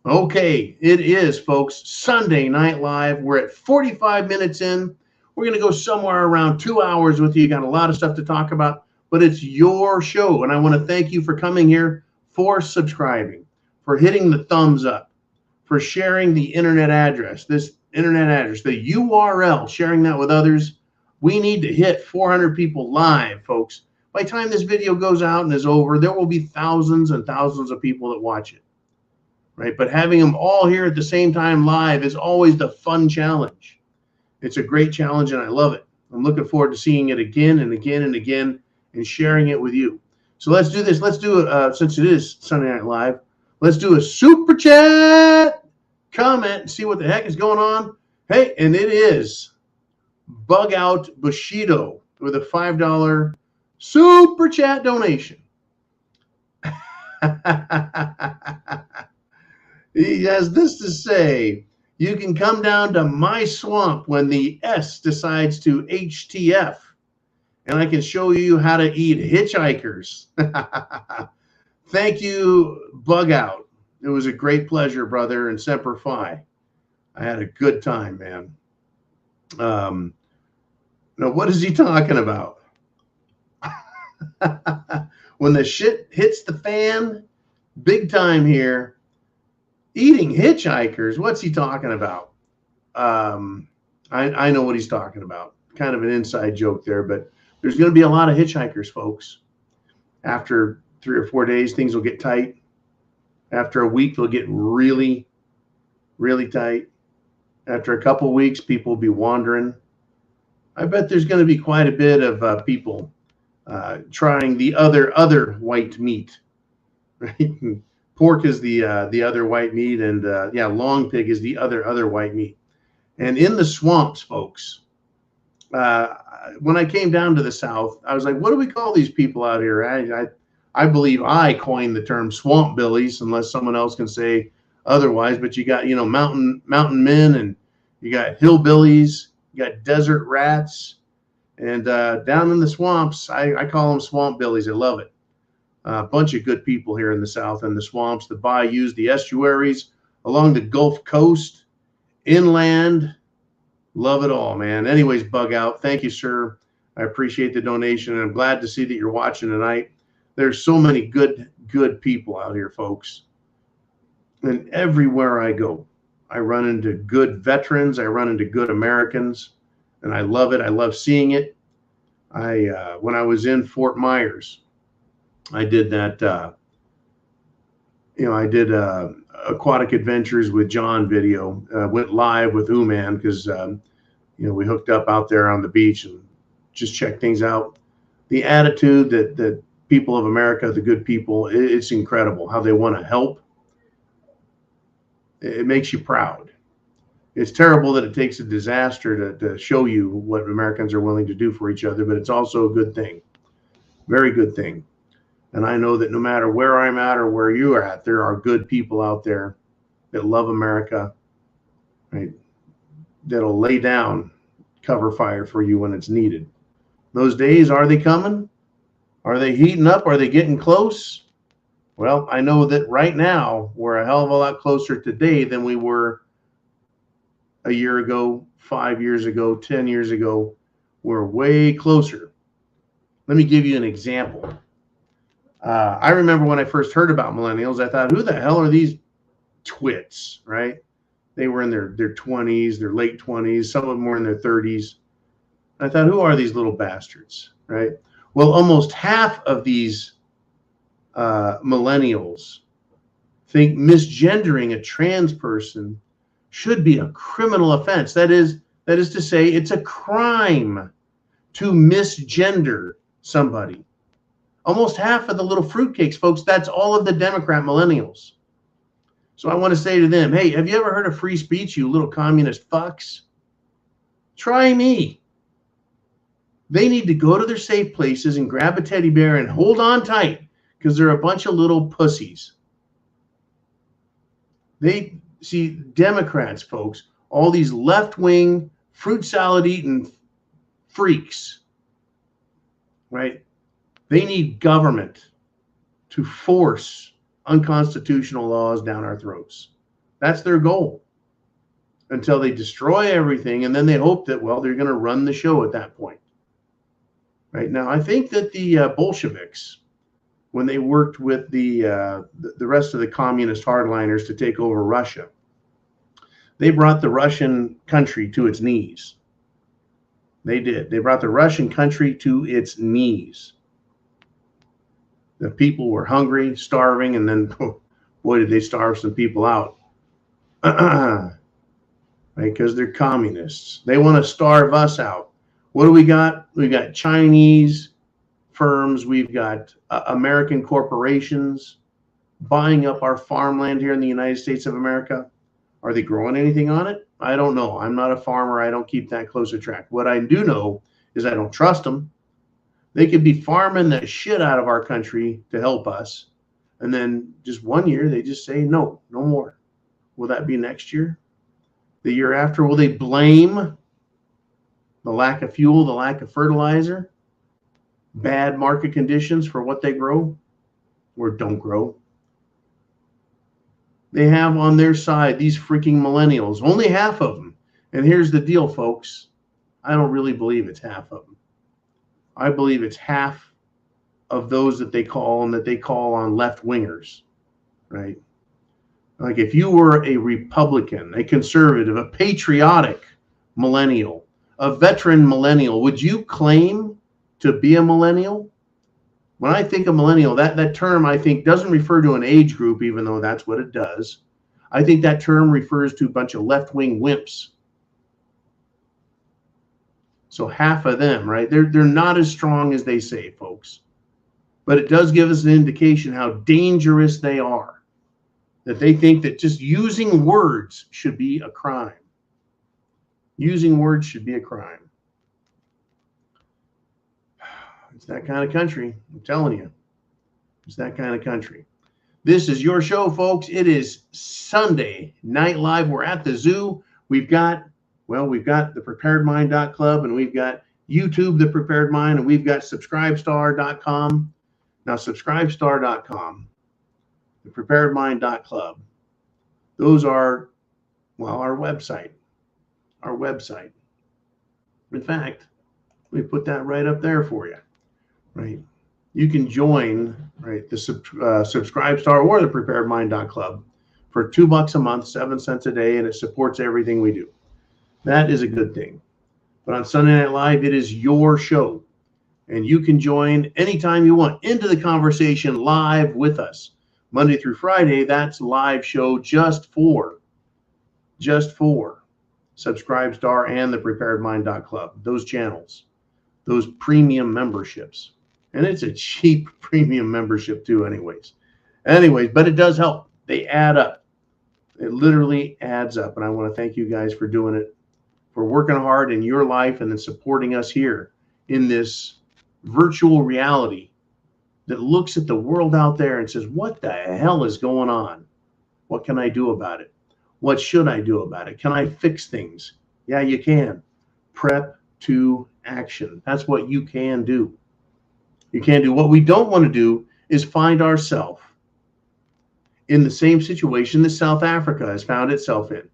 [SPEAKER 2] Okay, it is, folks, Sunday Night Live. We're at 45 minutes in. We're going to go somewhere around 2 hours with you. Got a lot of stuff to talk about, but it's your show, and I want to thank you for coming here, for subscribing, for hitting the thumbs up, for sharing the internet address, the URL, sharing that with others. We need to hit 400 people live, folks. By the time this video goes out and is over, there will be thousands and thousands of people that watch it. Right? But having them all here at the same time live is always the fun challenge. It's a great challenge, and I love it. I'm looking forward to seeing it again and again and again and sharing it with you. So let's do this. Let's do it, since it is Sunday Night Live, let's do a super chat comment and see what the heck is going on. Hey, and it is Bug Out Bushido with a $5 super chat donation. He has this to say: you can come down to my swamp when the S decides to HTF, and I can show you how to eat hitchhikers. Thank you, Bug Out. It was a great pleasure, brother, and Semper Fi. I had a good time, man. Now, what is he talking about? When the shit hits the fan, big time here, eating hitchhikers, what's he talking about? I know what he's talking about. Kind of an inside joke there, but there's going to be a lot of hitchhikers, folks. After 3 or 4 days, things will get tight. After a week, they'll get really, really tight. After a couple of weeks, people will be wandering. I bet there's going to be quite a bit of people trying the other white meat. Right? Pork is the other white meat, and long pig is the other white meat. And in the swamps, folks, when I came down to the South, I was like, what do we call these people out here? I believe I coined the term swamp billies, unless someone else can say otherwise. But you got, mountain men, and you got hillbillies, you got desert rats, and down in the swamps, I call them swamp billies. I love it. A bunch of good people here in the South, and the swamps, the bayous, the estuaries, along the Gulf Coast, inland. Love it all, man. Anyways, Bug Out, thank you, sir. I appreciate the donation, and I'm glad to see that you're watching tonight. There's so many good people out here, folks. And everywhere I go, I run into good veterans. I run into good Americans, and I love it. I love seeing it. When I was in Fort Myers, I did that. I did Aquatic Adventures with John video. Went live with Man because we hooked up out there on the beach and just checked things out. The attitude that people of America, the good people, it's incredible how they want to help. It makes you proud. It's terrible that it takes a disaster to show you what Americans are willing to do for each other, but it's also a good thing. Very good thing. And I know that no matter where I'm at or where you are at, there are good people out there that love America, right? That'll lay down cover fire for you when it's needed. Those days, are they coming? Are they heating up? Are they getting close? Well, I know that right now we're a hell of a lot closer today than we were a year ago, 5 years ago, 10 years ago. We're way closer. Let me give you an example. I remember when I first heard about millennials, I thought, who the hell are these twits, right? They were in their 20s, their late 20s. Some of them were in their 30s. I thought, who are these little bastards, right? Well, almost half of these millennials think misgendering a trans person should be a criminal offense. That is to say, it's a crime to misgender somebody. Almost half of the little fruitcakes, folks, that's all of the Democrat millennials. So I want to say to them, hey, have you ever heard of free speech, you little communist fucks? Try me. They need to go to their safe places and grab a teddy bear and hold on tight, because they're a bunch of little pussies. They see Democrats, folks, all these left-wing fruit salad eating freaks, right? They need government to force unconstitutional laws down our throats. That's their goal until they destroy everything. And then they hope that, well, they're going to run the show at that point. Right now, I think that the Bolsheviks, when they worked with the rest of the communist hardliners to take over Russia, they brought the Russian country to its knees. They did. They brought the Russian country to its knees. The people were hungry, starving, and then, boy, did they starve some people out. Right? Because they're communists. They want to starve us out. What do we got? We got Chinese, firms. We've got American corporations buying up our farmland here in the United States of America. Are they growing anything on it? I don't know. I'm not a farmer. I don't keep that close a track. What I do know is I don't trust them. They could be farming the shit out of our country to help us. And then just one year, they just say, no, no more. Will that be next year? The year after, will they blame the lack of fuel, the lack of fertilizer, bad market conditions for what they grow or don't grow? They have on their side these freaking millennials, only half of them. And here's the deal, folks. I don't really believe it's half of them. I believe it's half of those that they call on left wingers, right? Like if you were a Republican, a conservative, a patriotic millennial, a veteran millennial, would you claim to be a millennial? When I think of millennial, that term I think doesn't refer to an age group, even though that's what it does. I think that term refers to a bunch of left-wing wimps. So half of them, right? They're not as strong as they say, folks. But it does give us an indication how dangerous they are. That they think that just using words should be a crime. Using words should be a crime. It's that kind of country. I'm telling you. It's that kind of country. This is your show, folks. It is Sunday Night Live. We're at the zoo. We've got the preparedmind.club, and we've got YouTube, The Prepared Mind, and we've got subscribestar.com. Now, subscribestar.com, the preparedmind.club, those are, well, our website. Our website. In fact, let me put that right up there for you. Right, you can join the Subscribestar or the preparedmind.club for $2 a month, 7 cents a day, and it supports everything we do. That is a good thing. But on Sunday Night Live, it is your show, and you can join anytime you want into the conversation live with us. Monday through Friday, that's live show just for Subscribestar and the preparedmind.club. Those channels, those premium memberships. And it's a cheap premium membership too, anyways, but it does help. They add up. It literally adds up. And I want to thank you guys for doing it, for working hard in your life and then supporting us here in this virtual reality that looks at the world out there and says, what the hell is going on? What can I do about it? What should I do about it? Can I fix things? Yeah, you can. Prep to action. That's what you can do. You can do. What we don't want to do is find ourselves in the same situation that South Africa has found itself in.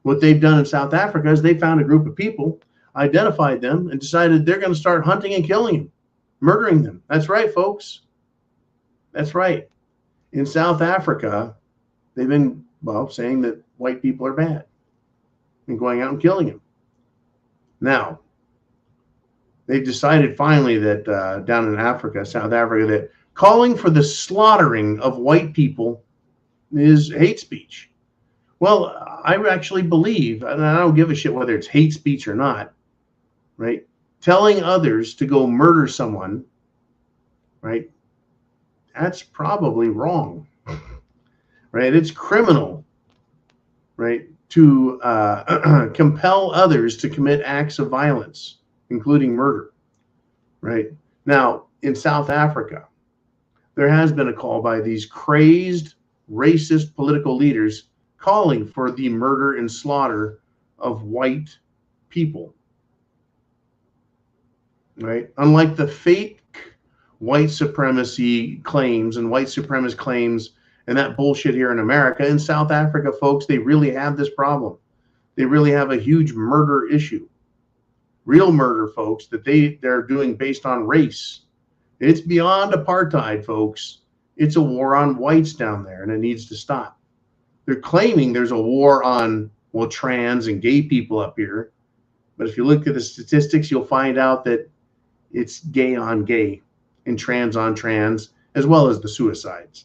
[SPEAKER 2] What they've done in South Africa is they found a group of people, identified them, and decided they're going to start hunting and killing them, murdering them. That's right, folks. That's right. In South Africa, they've been, saying that white people are bad and going out and killing them. Now, they've decided finally that down in Africa, South Africa, that calling for the slaughtering of white people is hate speech. Well, I actually believe, and I don't give a shit whether it's hate speech or not, right? Telling others to go murder someone, right? That's probably wrong, right? It's criminal, right? To compel others to commit acts of violence, including murder, right? Now, in South Africa, there has been a call by these crazed, racist political leaders calling for the murder and slaughter of white people, right? Unlike the fake white supremacy claims and white supremacist claims and that bullshit here in America, in South Africa, folks, they really have this problem. They really have a huge murder issue. Real murder, folks, that they're doing based on race. It's beyond apartheid, folks. It's a war on whites down there, and it needs to stop. They're claiming there's a war on, trans and gay people up here. But if you look at the statistics, you'll find out that it's gay on gay and trans on trans, as well as the suicides.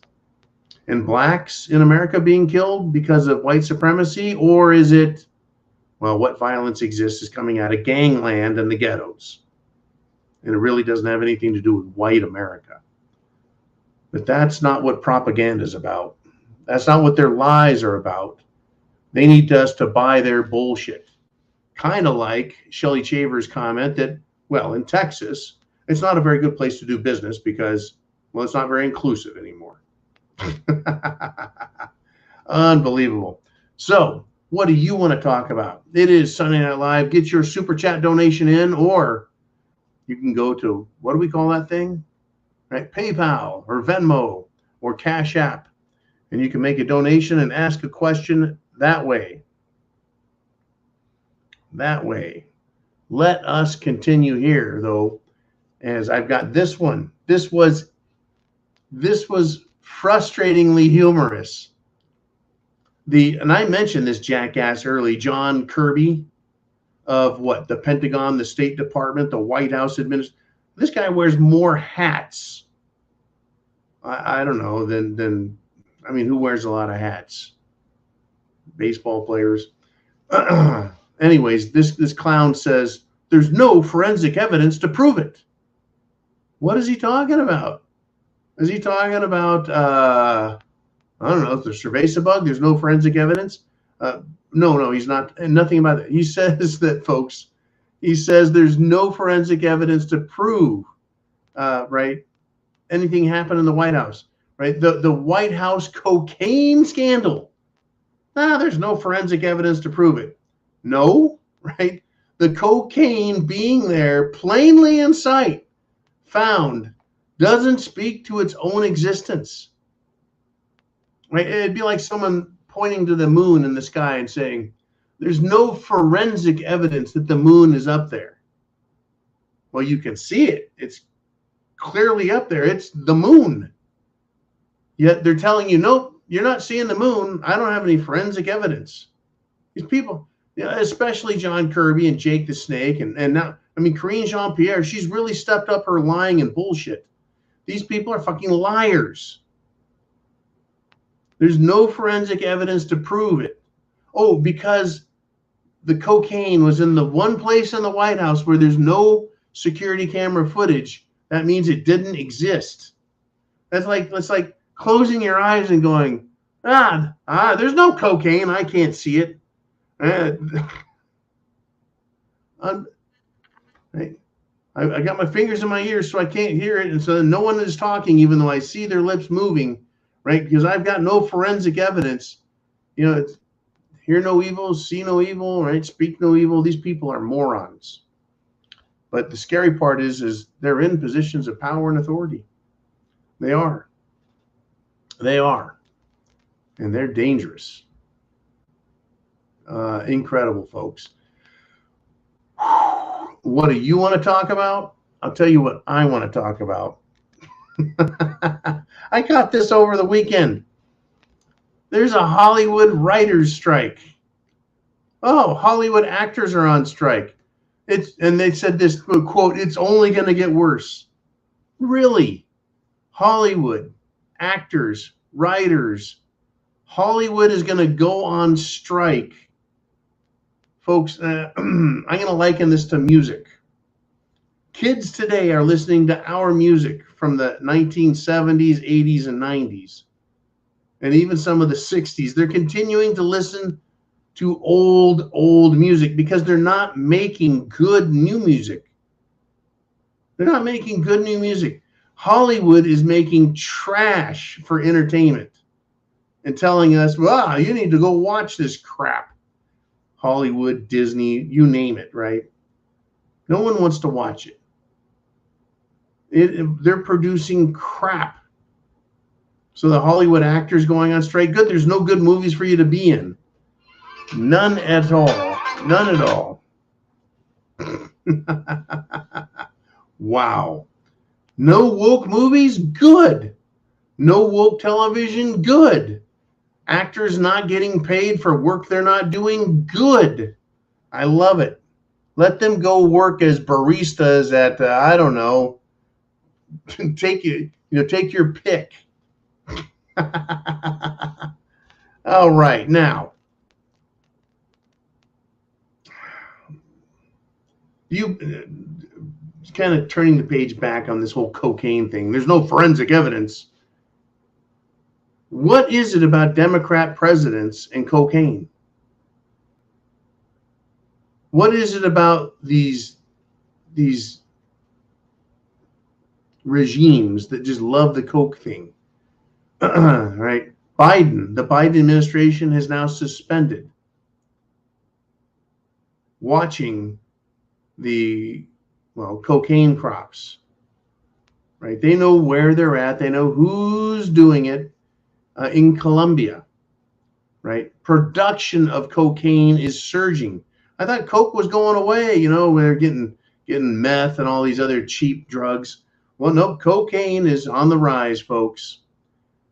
[SPEAKER 2] And blacks in America being killed because of white supremacy, or is it, what violence exists is coming out of gangland and the ghettos. And it really doesn't have anything to do with white America. But that's not what propaganda is about. That's not what their lies are about. They need us to buy their bullshit. Kind of like Shelley Chaver's comment that, well, in Texas, it's not a very good place to do business because, well, it's not very inclusive anymore. Unbelievable. So, what do you want to talk about? It is Sunday Night Live. Get your super chat donation in, or you can go to, what do we call that thing? Right? PayPal or Venmo or Cash App. And you can make a donation and ask a question that way. That way. Let us continue here, though, as I've got this one. This was frustratingly humorous. And I mentioned this jackass early, John Kirby of what? The Pentagon, the State Department, the White House administration. This guy wears more hats. I don't know, than I mean, who wears a lot of hats? Baseball players. Anyways, this clown says there's no forensic evidence to prove it. What is he talking about? Is he talking about, I don't know, if there's cerveza-bug, there's no forensic evidence? No, he's not. Nothing about that. He says that, folks, he says there's no forensic evidence to prove, right, anything happened in the White House, right? The White House cocaine scandal. There's no forensic evidence to prove it. No, right? The cocaine being there plainly in sight, found, doesn't speak to its own existence. Right? It'd be like someone pointing to the moon in the sky and saying, there's no forensic evidence that the moon is up there. Well, you can see it. It's clearly up there. It's the moon. Yet they're telling you, nope, you're not seeing the moon. I don't have any forensic evidence. These people, especially John Kirby and Jake the Snake, and now, I mean, Karine Jean-Pierre, she's really stepped up her lying and bullshit. These people are fucking liars. There's no forensic evidence to prove it. Oh, because the cocaine was in the one place in the White House where there's no security camera footage, that means it didn't exist. That's like closing your eyes and going, there's no cocaine. I can't see it. I got my fingers in my ears so I can't hear it, and so no one is talking even though I see their lips moving, right? Because I've got no forensic evidence. It's hear no evil, see no evil, right? Speak no evil. These people are morons. But the scary part is they're in positions of power and authority. They are. They are. And they're dangerous. Incredible, folks. What do you want to talk about? I'll tell you what I want to talk about. I got this over the weekend. There's a Hollywood writers' strike. Oh, Hollywood actors are on strike. And they said this, quote, it's only going to get worse. Really? Hollywood, actors, writers. Hollywood is going to go on strike. Folks, I'm going to liken this to music. Kids today are listening to our music from the 1970s, 80s, and 90s, and even some of the 60s. They're continuing to listen to old music because they're not making good new music. They're not making good new music. Hollywood is making trash for entertainment and telling us, well, you need to go watch this crap. Hollywood, Disney, you name it, right? No one wants to watch it. They're producing crap. So the Hollywood actors going on strike. Good, there's no good movies for you to be in. None at all. None at all. Wow. No woke movies? Good. No woke television? Good. Actors not getting paid for work they're not doing? Good. I love it. Let them go work as baristas at, I don't know, take your pick. All right. Now, Just kind of turning the page back on this whole cocaine thing. There's no forensic evidence. What is it about Democrat presidents and cocaine? What is it about these regimes that just love the coke thing? Right? The Biden administration has now suspended watching the cocaine crops. Right? They know where they're at. They know who's doing it in Colombia. Right? Production of cocaine is surging. I thought coke was going away. You know, we're getting meth and all these other cheap drugs. Well, no, cocaine is on the rise, folks.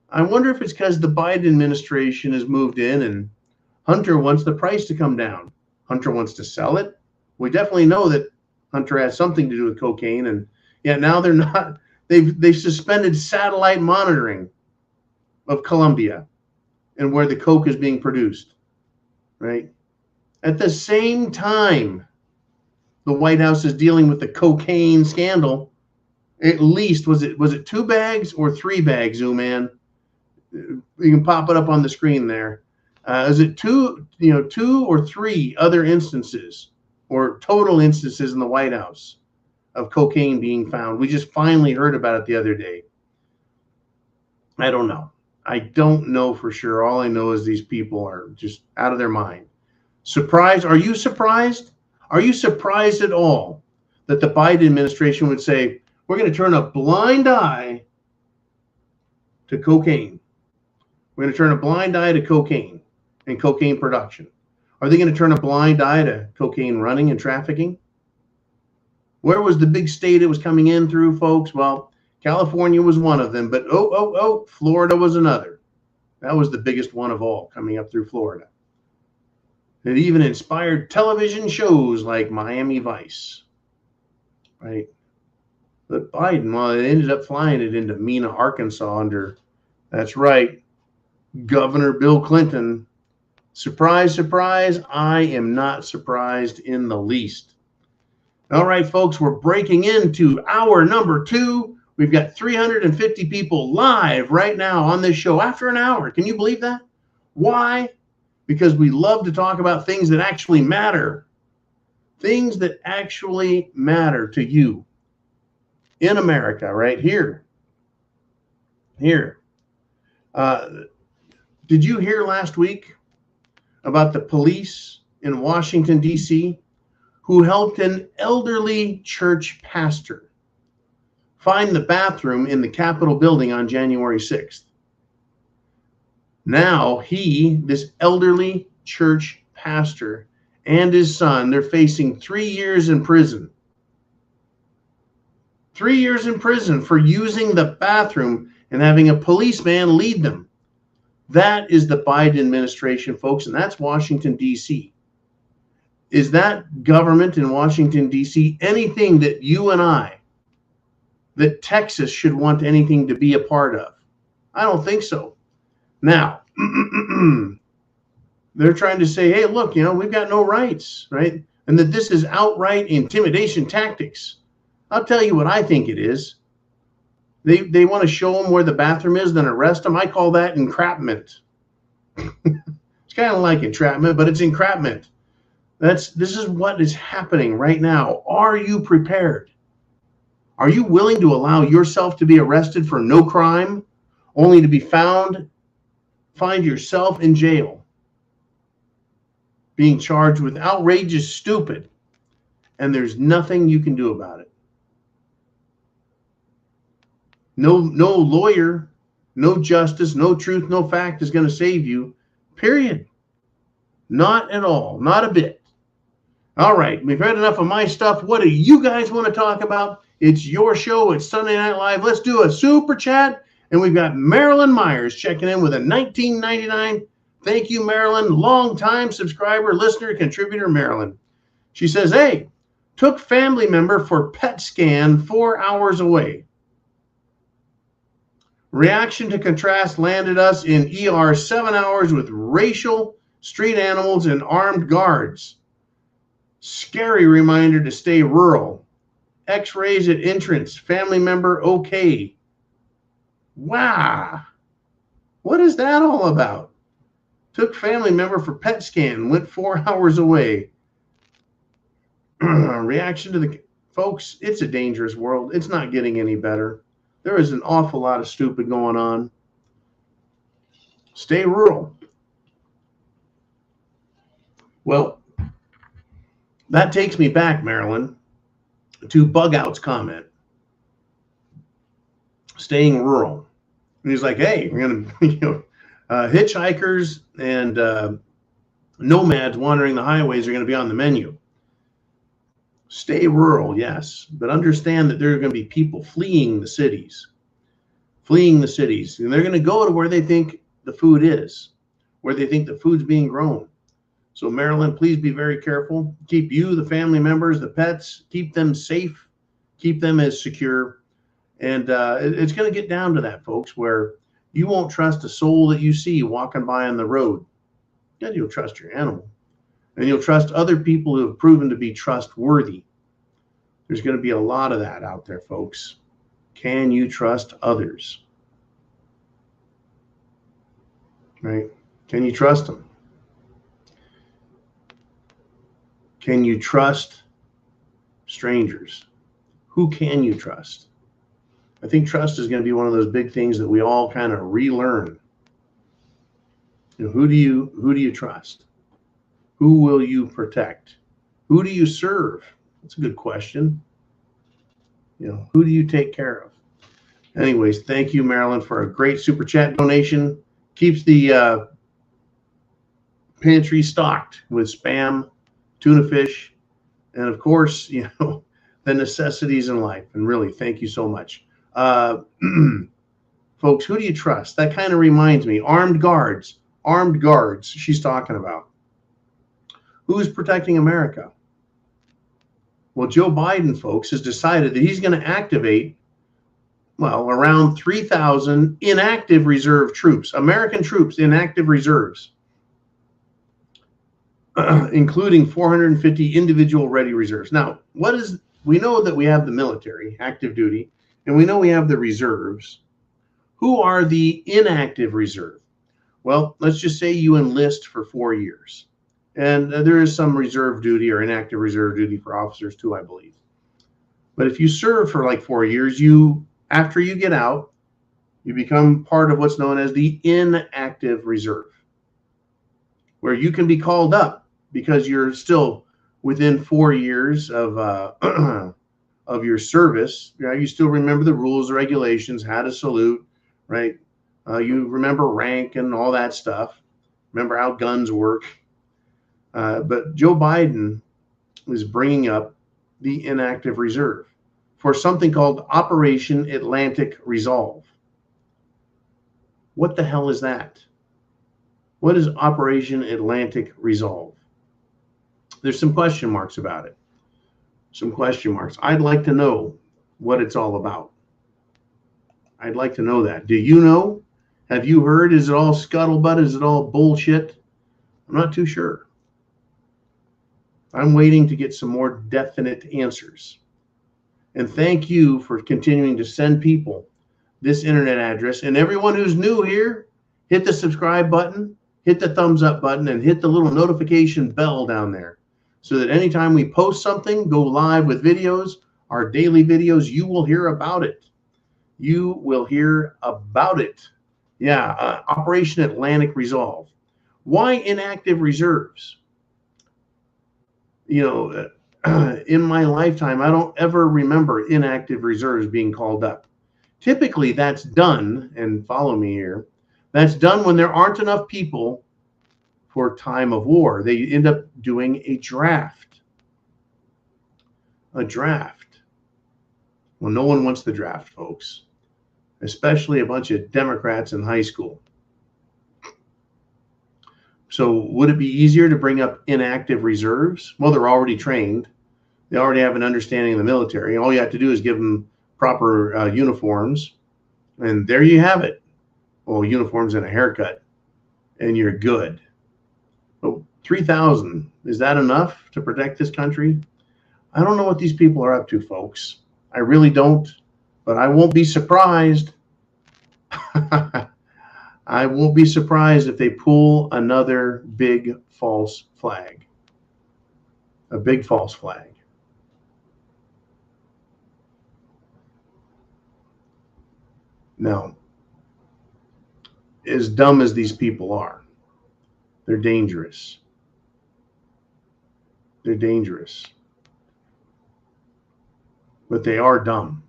[SPEAKER 2] I wonder if it's because the Biden administration has moved in and Hunter wants the price to come down. Hunter wants to sell it. We definitely know that Hunter has something to do with cocaine, and yeah, now they're not. They've suspended satellite monitoring of Colombia and where the coke is being produced. Right. At the same time, the White House is dealing with the cocaine scandal. At least was it 2 bags or 3 bags, Zoo Man? You can pop it up on the screen there. Is it 2 or 3 other instances or total instances in the White House of cocaine being found? We just finally heard about it the other day. I don't know. I don't know for sure. All I know is these people are just out of their mind. Surprised? Are you surprised? Are you surprised at all that the Biden administration would say, we're going to turn a blind eye to cocaine? We're going to turn a blind eye to cocaine and cocaine production. Are they going to turn a blind eye to cocaine running and trafficking? Where was the big state it was coming in through, folks? Well, California was one of them, but Florida was another. That was the biggest one of all, coming up through Florida. It even inspired television shows like Miami Vice, right? But Biden, well, it ended up flying it into Mena, Arkansas under, that's right, Governor Bill Clinton. Surprise, surprise, I am not surprised in the least. All right, folks, we're breaking into hour number 2. We've got 350 people live right now on this show after an hour. Can you believe that? Why? Because we love to talk about things that actually matter. Things that actually matter to you in America, right here. Here. Did you hear last week about the police in Washington, D.C., who helped an elderly church pastor find the bathroom in the Capitol building on January 6th? Now this elderly church pastor and his son, they're facing 3 years in prison. 3 years in prison for using the bathroom and having a policeman lead them. That is the Biden administration, folks, and that's Washington, D.C. Is that government in Washington, D.C. anything that you and I, that Texas should want anything to be a part of? I don't think so. Now, they're trying to say, hey, look, we've got no rights, right? And that this is outright intimidation tactics. I'll tell you what I think it is. They want to show them where the bathroom is, then arrest them. I call that entrapment. It's kind of like entrapment, but it's entrapment. This is what is happening right now. Are you prepared? Are you willing to allow yourself to be arrested for no crime, only to be find yourself in jail, being charged with outrageous, stupid, and there's nothing you can do about it? No lawyer, no justice, no truth, no fact is going to save you, period. Not at all, not a bit. All right, we've heard enough of my stuff. What do you guys want to talk about? It's your show. It's Sunday Night Live. Let's do a super chat. And we've got Marilyn Myers checking in with a $19.99. Thank you, Marilyn. Long-time subscriber, listener, contributor, Marilyn. She says, hey, took family member for PET scan 4 hours away. Reaction to contrast landed us in ER 7 hours with racial, street animals, and armed guards. Scary reminder to stay rural. X-rays at entrance. Family member okay. Wow. What is that all about? Took family member for PET scan. Went 4 hours away. Reaction to the... Folks, it's a dangerous world. It's not getting any better. There is an awful lot of stupid going on. Stay rural. Well, that takes me back, Marilyn, to Bug Out's comment. Staying rural. And he's like, hey, we're going to, hitchhikers and nomads wandering the highways are going to be on the menu. Stay rural, yes, but understand that there are going to be people fleeing the cities. And they're going to go to where they think the food is, where they think the food's being grown. So Marilyn, please be very careful. Keep you, the family members, the pets, keep them safe, keep them as secure. And it's going to get down to that, folks, where you won't trust a soul that you see walking by on the road. And you'll trust your animal. And you'll trust other people who have proven to be trustworthy. There's going to be a lot of that out there, folks. Can you trust others? Right? Can you trust them? Can you trust strangers? Who can you trust? I think trust is going to be one of those big things that we all kind of relearn. Who do you trust? Who will you protect? Who do you serve? That's a good question. Who do you take care of? Anyways, thank you, Marilyn, for a great super chat donation. Keeps the pantry stocked with Spam, tuna fish, and of course, the necessities in life. And really, thank you so much. Folks, who do you trust? That kind of reminds me, armed guards she's talking about. Who's protecting America? Well, Joe Biden, folks, has decided that he's going to activate, around 3,000 inactive reserve troops, American troops in active reserves, including 450 individual ready reserves. Now, we know that we have the military, active duty, and we know we have the reserves. Who are the inactive reserve? Well, let's just say you enlist for 4 years. And there is some reserve duty or inactive reserve duty for officers too, I believe. But if you serve for like 4 years, after you get out, you become part of what's known as the inactive reserve, where you can be called up because you're still within 4 years of your service. You still remember the rules, regulations, how to salute, right? You remember rank and all that stuff. Remember how guns work. But Joe Biden is bringing up the inactive reserve for something called Operation Atlantic Resolve. What the hell is that? What is Operation Atlantic Resolve? There's some question marks about it. Some question marks. I'd like to know what it's all about. I'd like to know that. Do you know? Have you heard? Is it all scuttlebutt? Is it all bullshit? I'm not too sure. I'm waiting to get some more definite answers. And thank you for continuing to send people this internet address. And everyone who's new here, hit the subscribe button, hit the thumbs up button, and hit the little notification bell down there so that anytime we post something, go live with videos, our daily videos, you will hear about it. You will hear about it. Yeah, Operation Atlantic Resolve. Why inactive reserves? In my lifetime, I don't ever remember inactive reserves being called up. Typically, that's done, and follow me here, that's done when there aren't enough people for time of war. They end up doing a draft. A draft. Well, no one wants the draft, folks, especially a bunch of Democrats in high school. So would it be easier to bring up inactive reserves? Well, they're already trained. They already have an understanding of the military. All you have to do is give them proper uniforms. And there you have it. Well, uniforms and a haircut. And you're good. But 3,000, is that enough to protect this country? I don't know what these people are up to, folks. I really don't, but I won't be surprised. I won't be surprised if they pull another big false flag. A big false flag. Now, as dumb as these people are, they're dangerous. They're dangerous. But they are dumb.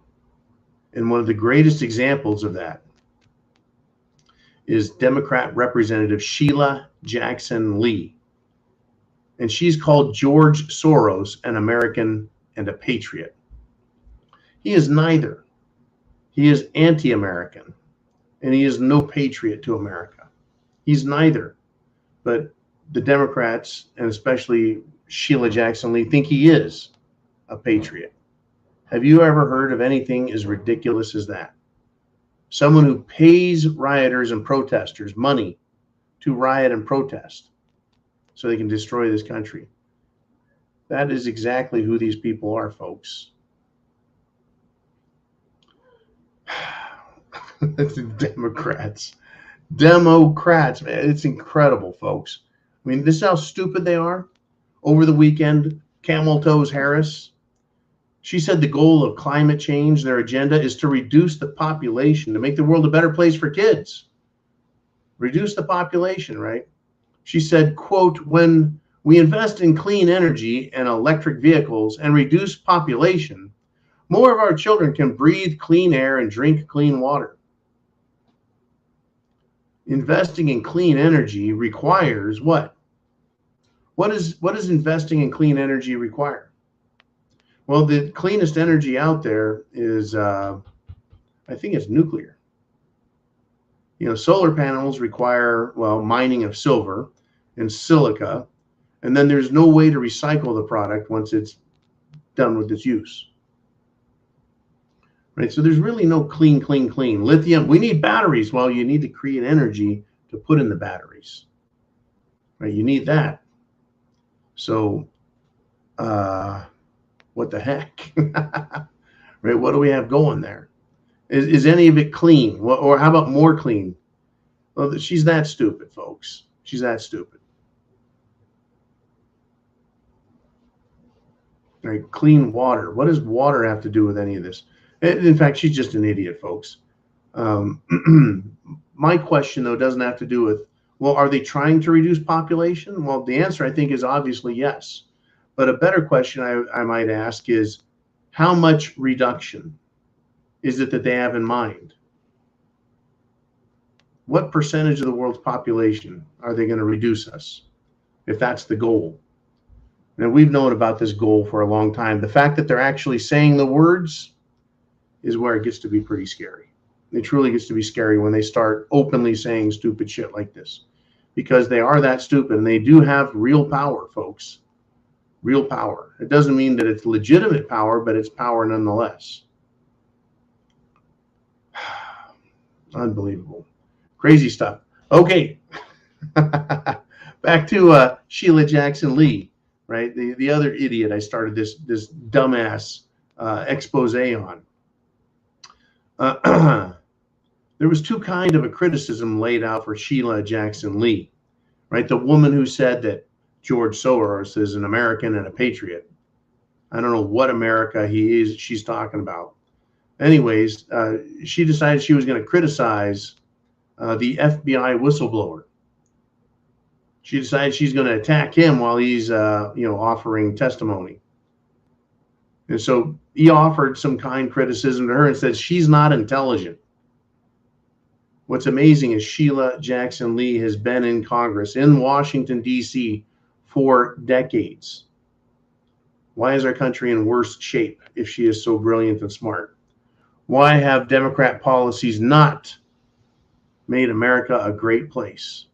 [SPEAKER 2] And one of the greatest examples of that is Democrat Representative Sheila Jackson Lee. And she's called George Soros an American and a patriot. He is neither. He is anti-American, and he is no patriot to America. He's neither. But the Democrats, and especially Sheila Jackson Lee, think he is a patriot. Have you ever heard of anything as ridiculous as that? Someone who pays rioters and protesters money to riot and protest so they can destroy this country. That is exactly who these people are, folks. Democrats, man, it's incredible, folks. I mean, this is how stupid they are. Over the weekend, Camel Toes Harris, she said the goal of climate change, their agenda, is to reduce the population, to make the world a better place for kids. Reduce the population, right? She said, quote, when we invest in clean energy and electric vehicles and reduce population, more of our children can breathe clean air and drink clean water. Investing in clean energy requires what? What does investing in clean energy require? Well, the cleanest energy out there is, I think it's nuclear. You know, solar panels require, well, mining of silver and silica, and then there's no way to recycle the product once it's done with its use. Right, so there's really no clean. Lithium, we need batteries. Well, you need to create energy to put in the batteries. Right, you need that. So, what the heck? Right, what do we have going there? Is any of it clean? Or how about more clean? Well, she's that stupid, folks. She's that stupid. Right, clean water. What does water have to do with any of this? In fact, she's just an idiot, folks. My question, though, doesn't have to do with, well, are they trying to reduce population? Well, the answer, I think, is obviously yes. But a better question I might ask is, how much reduction is it that they have in mind? What percentage of the world's population are they going to reduce us, if that's the goal? Now, we've known about this goal for a long time. The fact that they're actually saying the words is where it gets to be pretty scary. It truly gets to be scary when they start openly saying stupid shit like this, because they are that stupid and they do have real power, folks. Real power. It doesn't mean that it's legitimate power, but it's power nonetheless. Unbelievable. Crazy stuff. Okay. Back to Sheila Jackson Lee, right? The other idiot I started this dumbass expose on. There was two kinds of a criticism laid out for Sheila Jackson Lee, right? The woman who said that George Soros is an American and a patriot. I don't know what America she's talking about. Anyways, she decided she was going to criticize the FBI whistleblower. She decided she's going to attack him while he's, offering testimony. And so he offered some kind criticism to her and said she's not intelligent. What's amazing is Sheila Jackson Lee has been in Congress in Washington, D.C. for decades. Why is our country in worse shape if she is so brilliant and smart? Why have Democrat policies not made America a great place?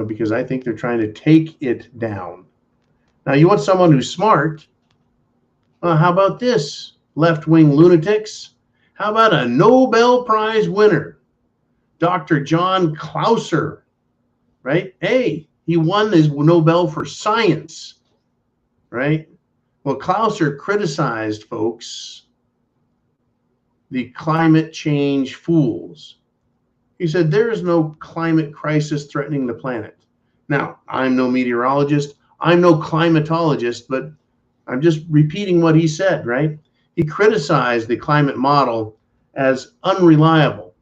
[SPEAKER 2] Because I think they're trying to take it down. Now, you want someone who's smart? Well, how about this, left-wing lunatics? How about a Nobel Prize winner, Dr. John Clauser, right? Hey, he won his Nobel for science, right? Well, Clouser criticized, folks, the climate change fools. He said, there is no climate crisis threatening the planet. Now, I'm no meteorologist. I'm no climatologist, but I'm just repeating what he said, right? He criticized the climate model as unreliable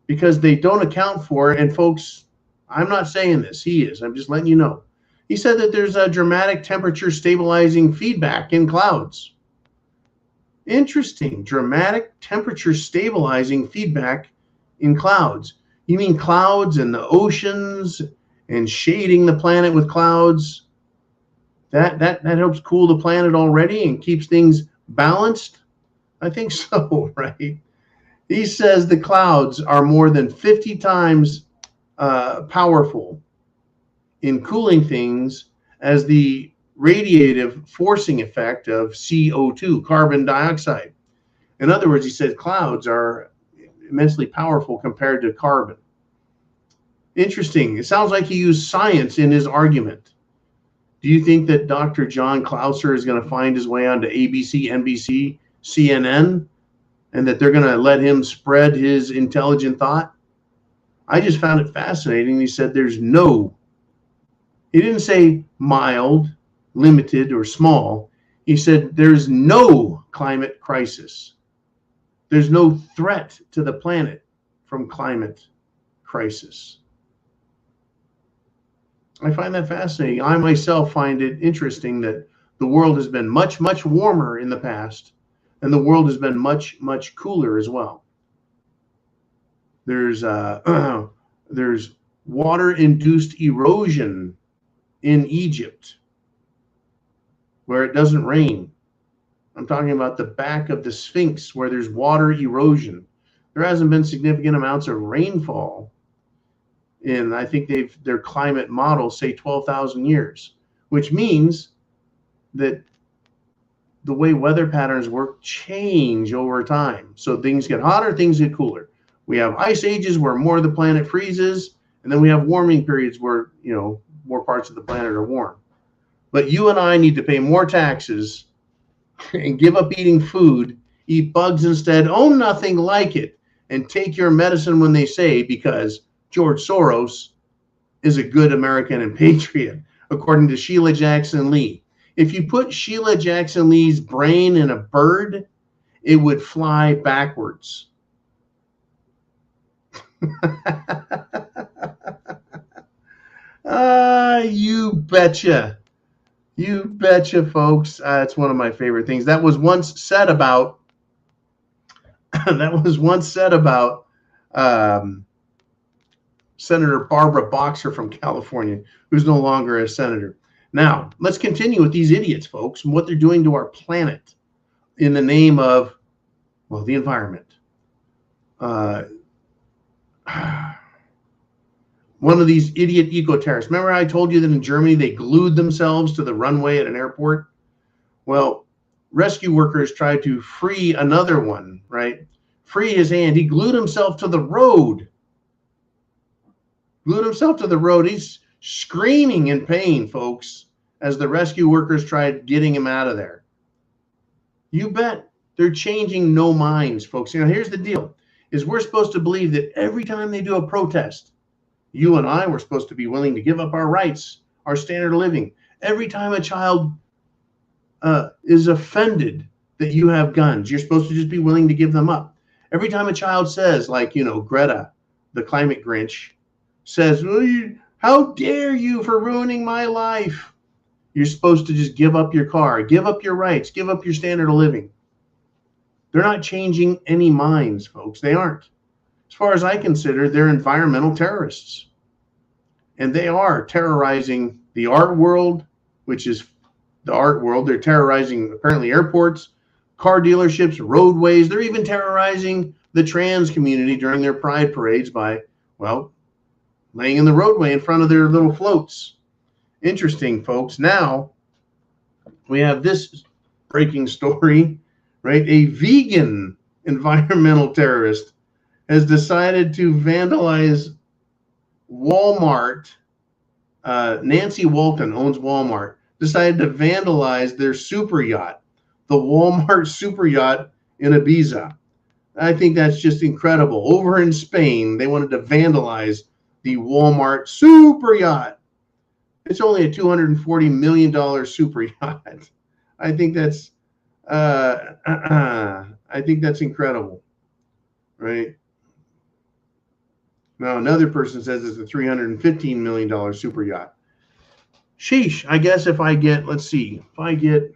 [SPEAKER 2] because they don't account for it. And folks, I'm not saying this. He is. I'm just letting you know. He said that there's a dramatic temperature stabilizing feedback in clouds. Interesting. Dramatic temperature stabilizing feedback in clouds. You mean clouds and the oceans and shading the planet with clouds? That helps cool the planet already and keeps things balanced? I think so, right? He says the clouds are more than 50 times powerful in cooling things as the radiative forcing effect of CO2, carbon dioxide. In other words, he said clouds are immensely powerful compared to carbon. Interesting. It sounds like he used science in his argument. Do you think that Dr. John Clouser is going to find his way onto ABC, NBC, CNN, and that they're going to let him spread his intelligent thought? I just found it fascinating. He said there's no, he didn't say mild, limited, or small. He said there's no climate crisis. There's no threat to the planet from climate crisis. I find that fascinating. I myself find it interesting that the world has been much, much warmer in the past, and the world has been much, much cooler as well. There's water-induced erosion in Egypt where it doesn't rain. I'm talking about the back of the Sphinx where there's water erosion. There hasn't been significant amounts of rainfall in, I think their climate models say 12,000 years, which means that the way weather patterns work change over time. So things get hotter, things get cooler. We have ice ages where more of the planet freezes, and then we have warming periods where, more parts of the planet are warm. But you and I need to pay more taxes and give up eating food, eat bugs instead, own nothing like it, and take your medicine when they say, because George Soros is a good American and patriot, according to Sheila Jackson Lee. If you put Sheila Jackson Lee's brain in a bird, it would fly backwards. You betcha. You betcha, folks. It's one of my favorite things. That was once said about Senator Barbara Boxer from California, who's no longer a senator. Now, let's continue with these idiots, folks, and what they're doing to our planet in the name of, well, the environment. One of these idiot eco-terrorists. Remember I told you that in Germany they glued themselves to the runway at an airport? Well, rescue workers tried to free another one, right? Free his hand. He glued himself to the road. Glued himself to the road. He's screaming in pain, folks, as the rescue workers tried getting him out of there. You bet. They're changing no minds, folks. Here's the deal, is we're supposed to believe that every time they do a protest, you and I were supposed to be willing to give up our rights, our standard of living. Every time a child is offended that you have guns, you're supposed to just be willing to give them up. Every time a child says, like, Greta, the climate Grinch, says, how dare you for ruining my life? You're supposed to just give up your car, give up your rights, give up your standard of living. They're not changing any minds, folks. They aren't. As far as I consider, they're environmental terrorists. And they are terrorizing the art world, which is the art world. They're terrorizing, apparently, airports, car dealerships, roadways. They're even terrorizing the trans community during their pride parades by, well, laying in the roadway in front of their little floats. Interesting, folks. Now, we have this breaking story, right? A vegan environmental terrorist has decided to vandalize Walmart. Nancy Walton owns Walmart. decided to vandalize their super yacht, the Walmart super yacht in Ibiza. I think that's just incredible. Over in Spain, they wanted to vandalize the Walmart super yacht. It's only a $240 million super yacht. I think that's I think that's incredible, right? Now another person says it's a $315 million super yacht. Sheesh, I guess if I get, let's see, if I get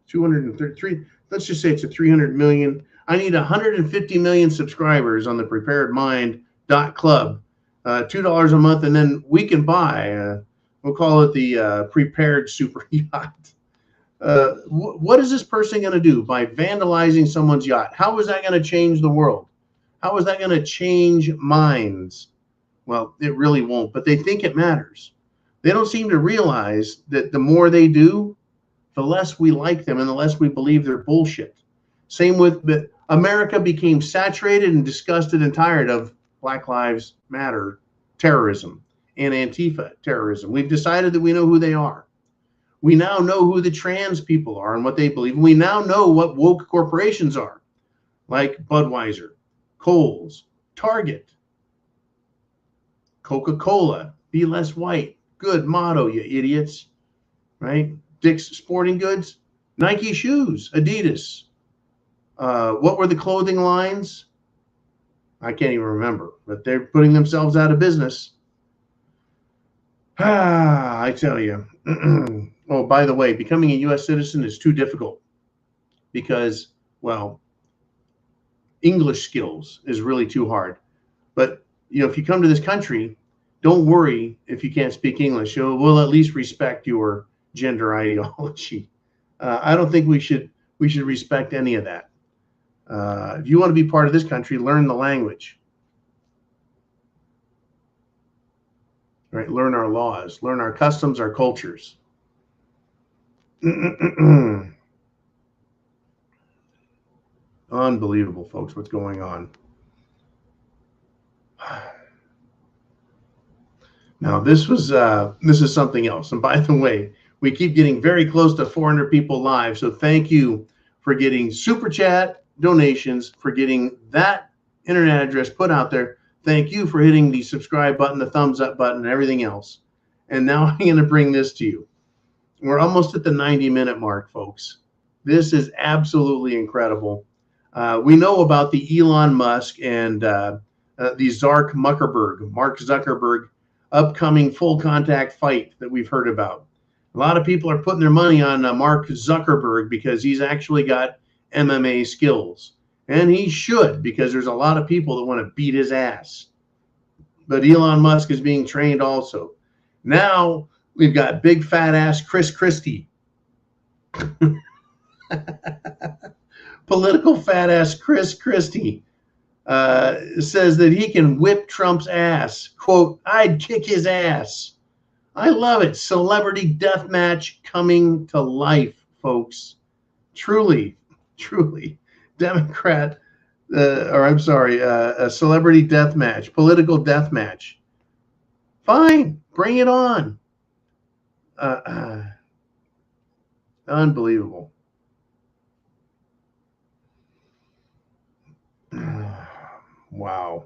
[SPEAKER 2] 233, let's just say it's a 300 million. I need 150 million subscribers on the preparedmind.club, $2 a month, and then we can buy, we'll call it the prepared super yacht. What is this person going to do by vandalizing someone's yacht? How is that going to change the world? How is that going to change minds? Well, it really won't, but they think it matters. They don't seem to realize that the more they do, the less we like them and the less we believe they're bullshit. Same with America became saturated and disgusted and tired of Black Lives Matter terrorism and Antifa terrorism. We've decided that we know who they are. We now know who the trans people are and what they believe. We now know what woke corporations are, like Budweiser, Kohl's, Target, Coca-Cola, be less white. Good motto, you idiots, right? Dick's Sporting Goods, Nike shoes, Adidas. What were the clothing lines? I can't even remember, but they're putting themselves out of business. I tell you. Oh, by the way, becoming a U.S. citizen is too difficult because, well, English skills is really too hard. But, you know, if you come to this country, don't worry if you can't speak English. We'll at least respect your gender ideology. I don't think we should respect any of that. If you want to be part of this country, learn the language. Right? Learn our laws, learn our customs, our cultures. Unbelievable, folks, what's going on. Now, this is something else. And by the way, we keep getting very close to 400 people live. So thank you for getting super chat donations, for getting that internet address put out there. Thank you for hitting the subscribe button, the thumbs up button, and everything else. And now I'm going to bring this to you. We're almost at the 90-minute mark, folks. This is absolutely incredible. We know about the Elon Musk and the Mark Zuckerberg upcoming full contact fight that we've heard about. A lot of people are putting their money on Mark Zuckerberg because he's actually got MMA skills. And he should, because there's a lot of people that want to beat his ass. But Elon Musk is being trained also. Now we've got big fat ass Chris Christie. Political fat ass Chris Christie says that he can whip Trump's ass. Quote, I'd kick his ass. I love it. Celebrity death match coming to life, folks. Truly, truly. Democrat, a celebrity death match, political death match. Fine, bring it on. Unbelievable. Wow.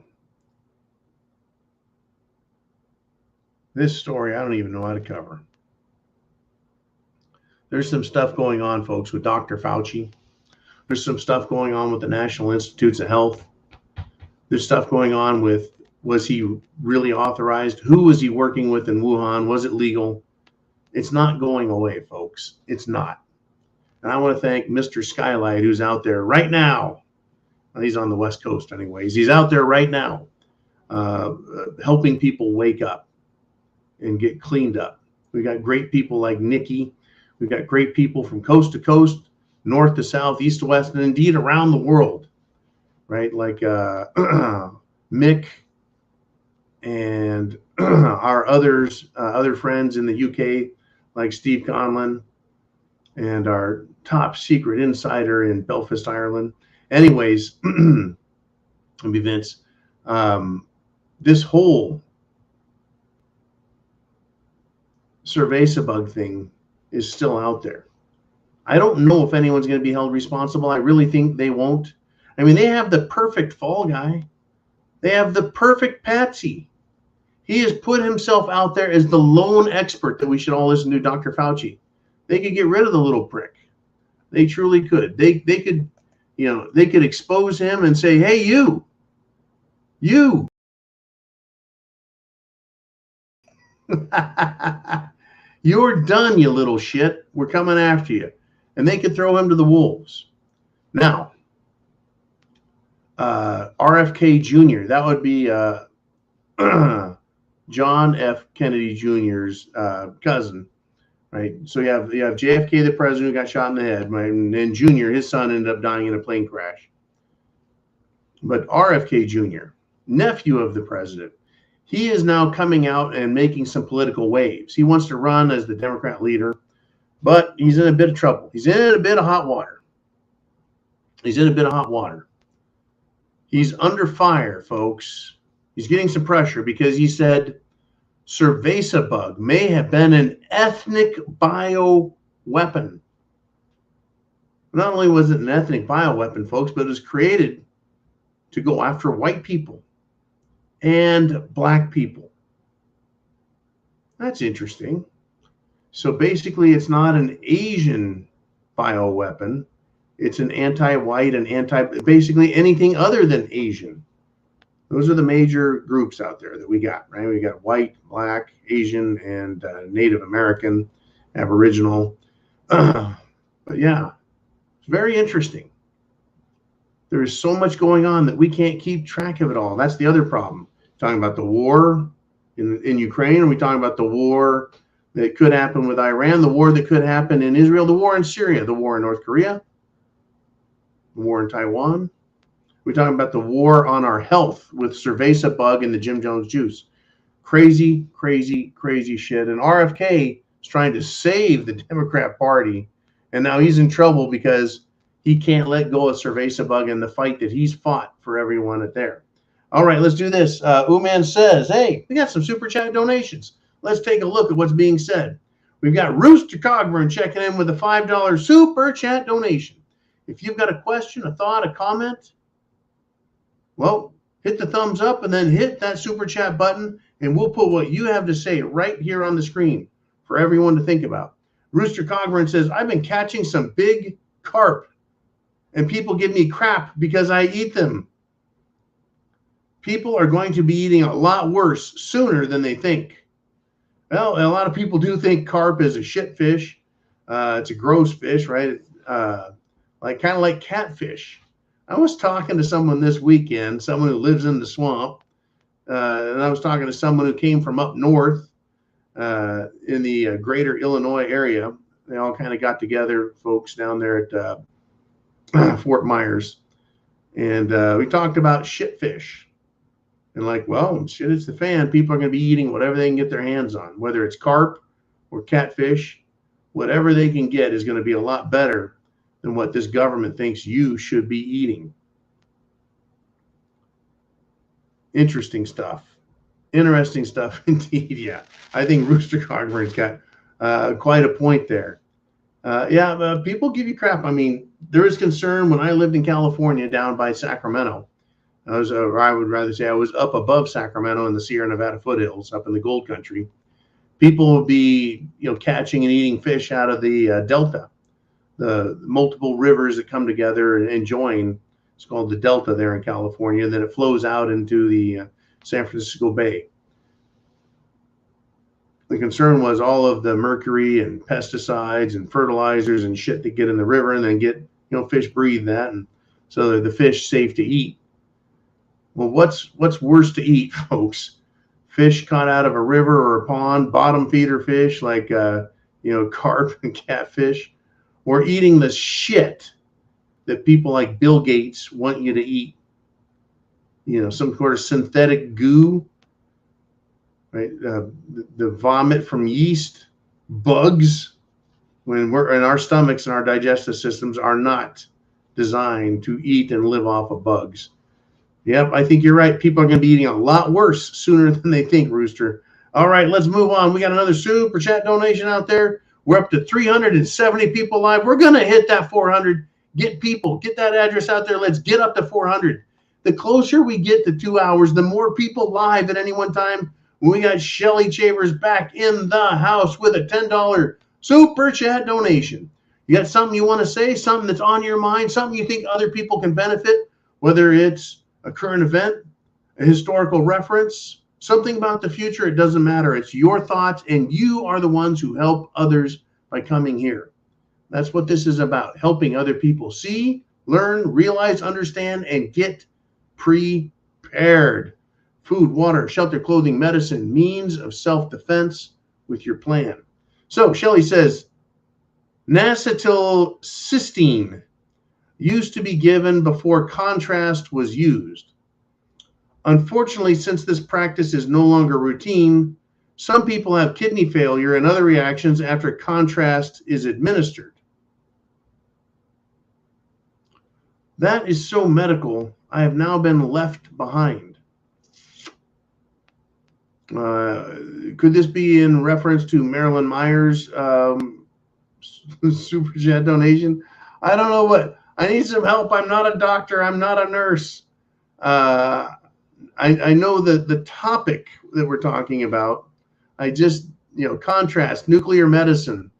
[SPEAKER 2] This story, I don't even know how to cover. There's some stuff going on, folks, with Dr. Fauci. There's some stuff going on with the National Institutes of Health. There's stuff going on with, was he really authorized? Who was he working with in Wuhan? Was it legal? It's not going away, folks. It's not. And I want to thank Mr. Skylight, who's out there right now. Well, he's on the West Coast anyways. He's out there right now helping people wake up and get cleaned up. We got great people like Nikki. We've got great people from coast to coast, north to south, east to west, and indeed around the world, right? Like Mick and our other friends in the UK, like Steve Conlon, and our top secret insider in Belfast, Ireland. Anyways, it'll be Vince. This whole cerveza bug thing is still out there. I don't know if anyone's going to be held responsible. I really think they won't. I mean, they have the perfect fall guy. They have the perfect patsy. He has put himself out there as the lone expert that we should all listen to, Dr. Fauci. They could get rid of the little prick. They truly could. They could, they could expose him and say, hey, you, you're done, you little shit. We're coming after you. And they could throw him to the wolves. Now, RFK Jr., that would be John F. Kennedy Jr.'s cousin, right? So you have JFK, the president, who got shot in the head, right? And then Jr., his son, ended up dying in a plane crash. But RFK Jr., nephew of the president, he is now coming out and making some political waves. He wants to run as the Democrat leader, but he's in a bit of trouble. He's in a bit of hot water. He's under fire, folks. He's getting some pressure because he said cerveza bug may have been an ethnic bioweapon. Not only was it an ethnic bioweapon, folks, but it was created to go after white people and black people. That's interesting. So basically, it's not an Asian bioweapon. It's an anti-white and basically anything other than Asian. Those are the major groups out there that we got, right? We got white, black, Asian, and Native American, Aboriginal. But yeah, it's very interesting. There is so much going on that we can't keep track of it all. That's the other problem. Talking about the war in Ukraine, are we talking about the war that could happen with Iran, the war that could happen in Israel, the war in Syria, the war in North Korea, the war in Taiwan? We're talking about the war on our health with cerveza bug and the Jim Jones juice. Crazy, crazy, crazy shit. And RFK is trying to save the Democrat Party, and now he's in trouble because he can't let go of cerveza bug in the fight that he's fought for everyone at there. All right, let's do this. Uman says, hey, we got some super chat donations. Let's take a look at what's being said. We've got Rooster Cogburn checking in with a $5 super chat donation. If you've got a question, a thought, a comment, well, hit the thumbs up and then hit that super chat button, and we'll put what you have to say right here on the screen for everyone to think about. Rooster Cogburn says, I've been catching some big carp, and people give me crap because I eat them. People are going to be eating a lot worse sooner than they think. Well, a lot of people do think carp is a shit fish. It's a gross fish, right? Kind of like catfish. I was talking to someone this weekend, someone who lives in the swamp, and I was talking to someone who came from up north in the greater Illinois area. They all kind of got together, folks down there at Fort Myers, and we talked about shit fish. And well, shit, it's the fan. People are going to be eating whatever they can get their hands on, whether it's carp or catfish. Whatever they can get is going to be a lot better than what this government thinks you should be eating. Interesting stuff. Interesting stuff indeed. Yeah, I think Rooster Cogburn's got quite a point there. People give you crap. I mean, there is concern when I lived in California down by Sacramento. I would rather say I was up above Sacramento in the Sierra Nevada foothills, up in the gold country. People will be, catching and eating fish out of the Delta, the multiple rivers that come together and join. It's called the Delta there in California, and then it flows out into the San Francisco Bay. The concern was all of the mercury and pesticides and fertilizers and shit that get in the river, and then get, fish breathe that, and so the fish safe to eat. Well, what's worse to eat, folks? Fish caught out of a river or a pond, bottom feeder fish like carp and catfish, or eating the shit that people like Bill Gates want you to eat. Some sort of synthetic goo, right? The vomit from yeast, bugs, when we're in our stomachs and our digestive systems are not designed to eat and live off of bugs. Yep, I think you're right. People are going to be eating a lot worse sooner than they think, Rooster. All right, let's move on. We got another super chat donation out there. We're up to 370 people live. We're going to hit that 400. Get people, get that address out there. Let's get up to 400. The closer we get to 2 hours, the more people live at any one time. We got Shelly Chavers back in the house with a $10 super chat donation. You got something you want to say, something that's on your mind, something you think other people can benefit, whether it's a current event, a historical reference, something about the future, it doesn't matter. It's your thoughts, and you are the ones who help others by coming here. That's what this is about, helping other people see, learn, realize, understand, and get prepared. Food, water, shelter, clothing, medicine, means of self-defense with your plan. So Shelley says, N-acetylcysteine used to be given before contrast was used. Unfortunately, since this practice is no longer routine, some people have kidney failure and other reactions after contrast is administered. That is so medical. I have now been left behind. Could this be in reference to Marilyn Myers' super chat donation? I don't know what. I need some help. I'm not a doctor. I'm not a nurse. I know that the topic that we're talking about, I just, contrast, nuclear medicine.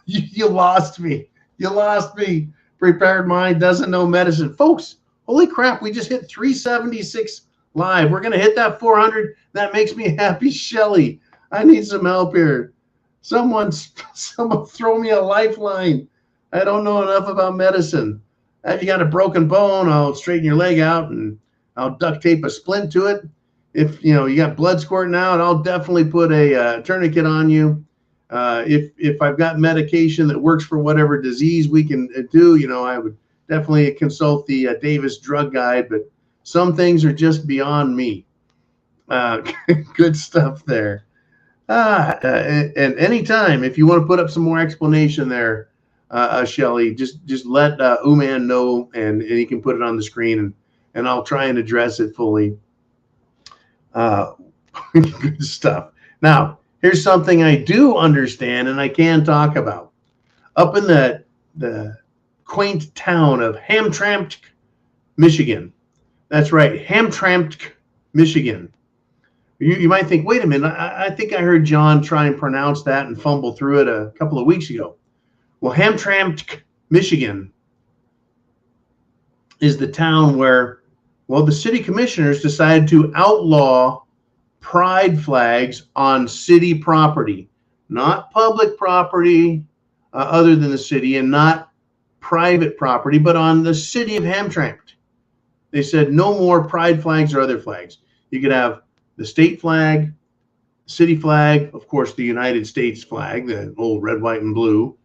[SPEAKER 2] You lost me. You lost me. Prepared Mind doesn't know medicine. Folks, holy crap, we just hit 376 live. We're going to hit that 400. That makes me happy. Shelly, I need some help here. Someone throw me a lifeline. I don't know enough about medicine. If you got a broken bone, I'll straighten your leg out and I'll duct tape a splint to it. If you got blood squirting out, I'll definitely put a tourniquet on you. If I've got medication that works for whatever disease we can do, I would definitely consult the Davis Drug Guide. But some things are just beyond me. Good stuff there. And anytime, if you want to put up some more explanation there, Shelly, just let Uman know, and he can put it on the screen, and I'll try and address it fully. Good stuff. Now, here's something I do understand and I can talk about. Up in the quaint town of Hamtramck, Michigan. That's right, Hamtramck, Michigan. You might think, wait a minute, I think I heard John try and pronounce that and fumble through it a couple of weeks ago. Well, Hamtramck, Michigan is the town where, the city commissioners decided to outlaw pride flags on city property, not public property other than the city, and not private property, but on the city of Hamtramck. They said no more pride flags or other flags. You could have the state flag, city flag, of course, the United States flag, the old red, white, and blue.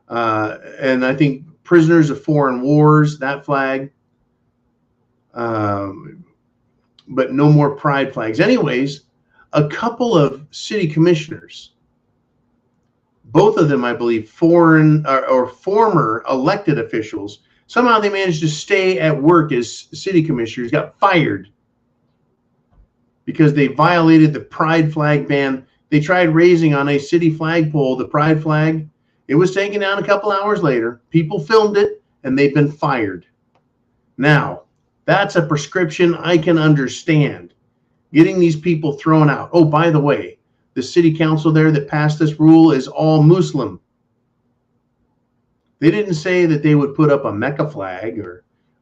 [SPEAKER 2] And I think prisoners of foreign wars, that flag. But no more pride flags. Anyways, a couple of city commissioners, both of them, I believe, foreign or former elected officials, somehow they managed to stay at work as city commissioners, got fired because they violated the pride flag ban. They tried raising on a city flagpole the pride flag. It was taken down a couple hours later. People filmed it, and they've been fired. Now, that's a prescription I can understand. Getting these people thrown out. Oh, by the way, the city council there that passed this rule is all Muslim. They didn't say that they would put up a Mecca flag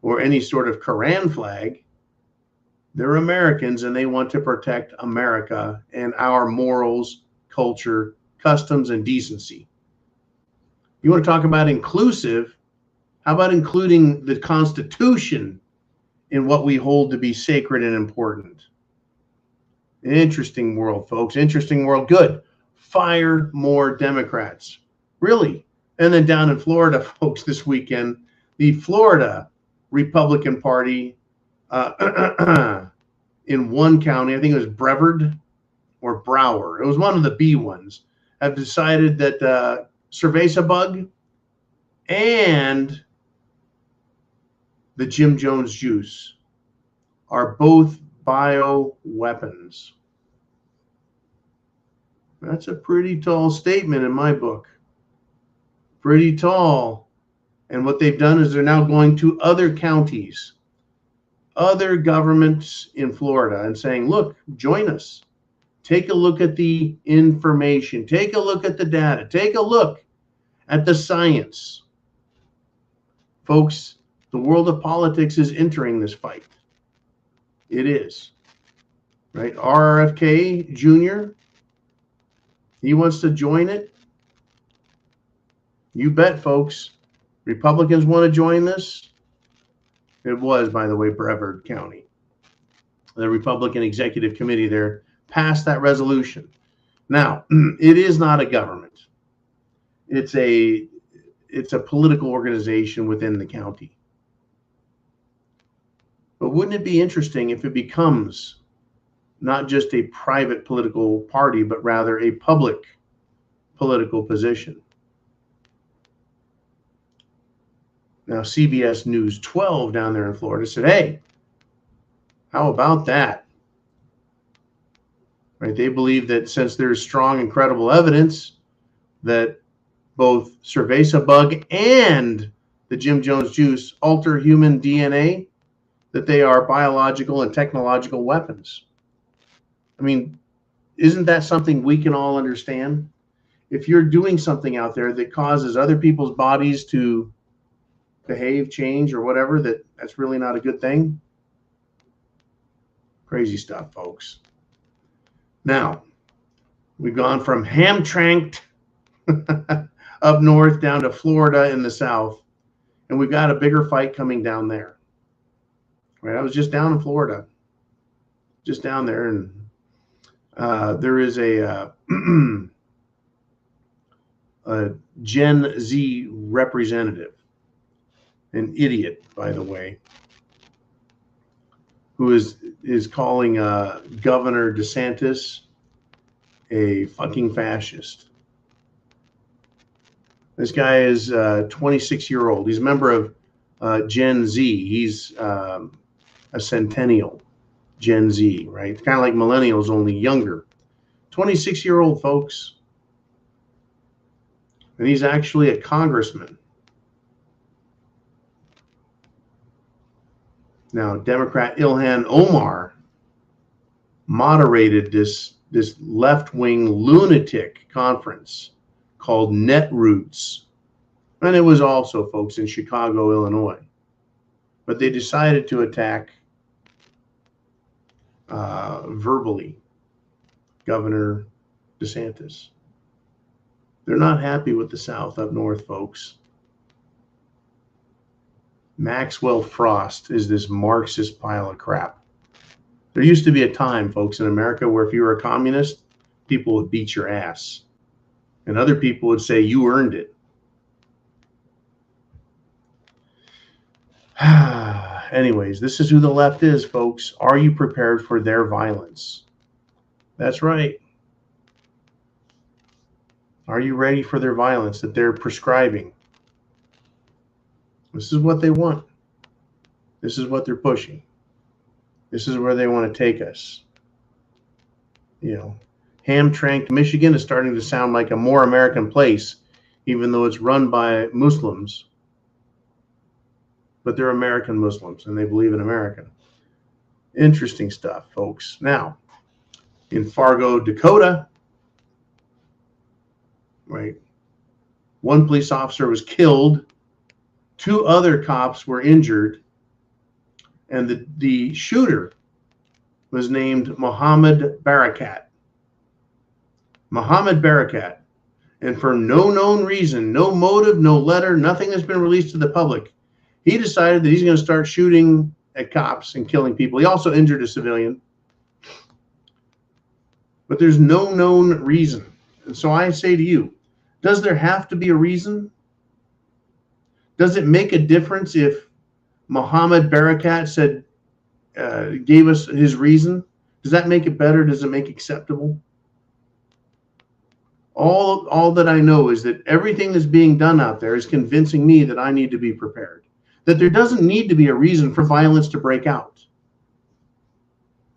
[SPEAKER 2] or any sort of Quran flag. They're Americans, and they want to protect America and our morals, culture, customs, and decency. You want to talk about inclusive? How about including the Constitution in what we hold to be sacred and important? Interesting world, folks. Interesting world. Good. Fire more Democrats. Really. And then down in Florida, folks, this weekend, the Florida Republican Party in one county, I think it was Brevard or Broward, it was one of the B ones, have decided that cerveza bug and the Jim Jones juice are both bioweapons. That's a pretty tall statement in my book. Pretty tall. And what they've done is they're now going to other counties, other governments in Florida, and saying, look, join us. Take a look at the information. Take a look at the data. Take a look at the science. Folks, the world of politics is entering this fight. It is. Right? RFK Jr., he wants to join it. You bet, folks. Republicans want to join this. It was, by the way, Brevard County. The Republican Executive Committee there passed that resolution. Now, it is not a government. It's a political organization within the county. But wouldn't it be interesting if it becomes not just a private political party, but rather a public political position? Now, CBS News 12 down there in Florida said, hey, how about that? Right? They believe that since there's strong and credible evidence that both cerveza bug and the Jim Jones juice alter human DNA, that they are biological and technological weapons. I mean, isn't that something we can all understand? If you're doing something out there that causes other people's bodies to behave, change, or whatever, that's really not a good thing. Crazy stuff, folks. Now, we've gone from Hamtramck up north down to Florida in the south, and we've got a bigger fight coming down there. Right? I was just down in Florida, just down there, and there is a Gen Z representative, an idiot, by the way, who is calling Governor DeSantis a fucking fascist. This guy is 26-year-old. He's a member of Gen Z. He's a centennial Gen Z, right? Kind of like millennials, only younger. 26-year-old, folks. And he's actually a congressman. Now, Democrat Ilhan Omar moderated this left-wing lunatic conference called Netroots. And it was also, folks, in Chicago, Illinois. But they decided to attack verbally Governor DeSantis. They're not happy with the South up north, folks. Maxwell Frost is this Marxist pile of crap. There used to be a time, folks, in America where if you were a communist, people would beat your ass. And other people would say, you earned it. Anyways, this is who the left is, folks. Are you prepared for their violence? That's right. Are you ready for their violence that they're prescribing? This is what they want. This is what they're pushing. This is where they want to take us. You know, Hamtramck, Michigan is starting to sound like a more American place, even though it's run by Muslims. But they're American Muslims and they believe in America. Interesting stuff, folks. Now, in Fargo, Dakota, right, one police officer was killed. 2 other cops were injured, and the shooter was named Mohammed Barakat. Mohammed Barakat. And for no known reason, no motive, no letter, nothing that's been released to the public, he decided that he's going to start shooting at cops and killing people. He also injured a civilian. But there's no known reason. And so I say to you, does there have to be a reason? Does it make a difference if Mohammed Barakat said, gave us his reason? Does that make it better? Does it make it acceptable? All that I know is that everything that's being done out there is convincing me that I need to be prepared. That there doesn't need to be a reason for violence to break out.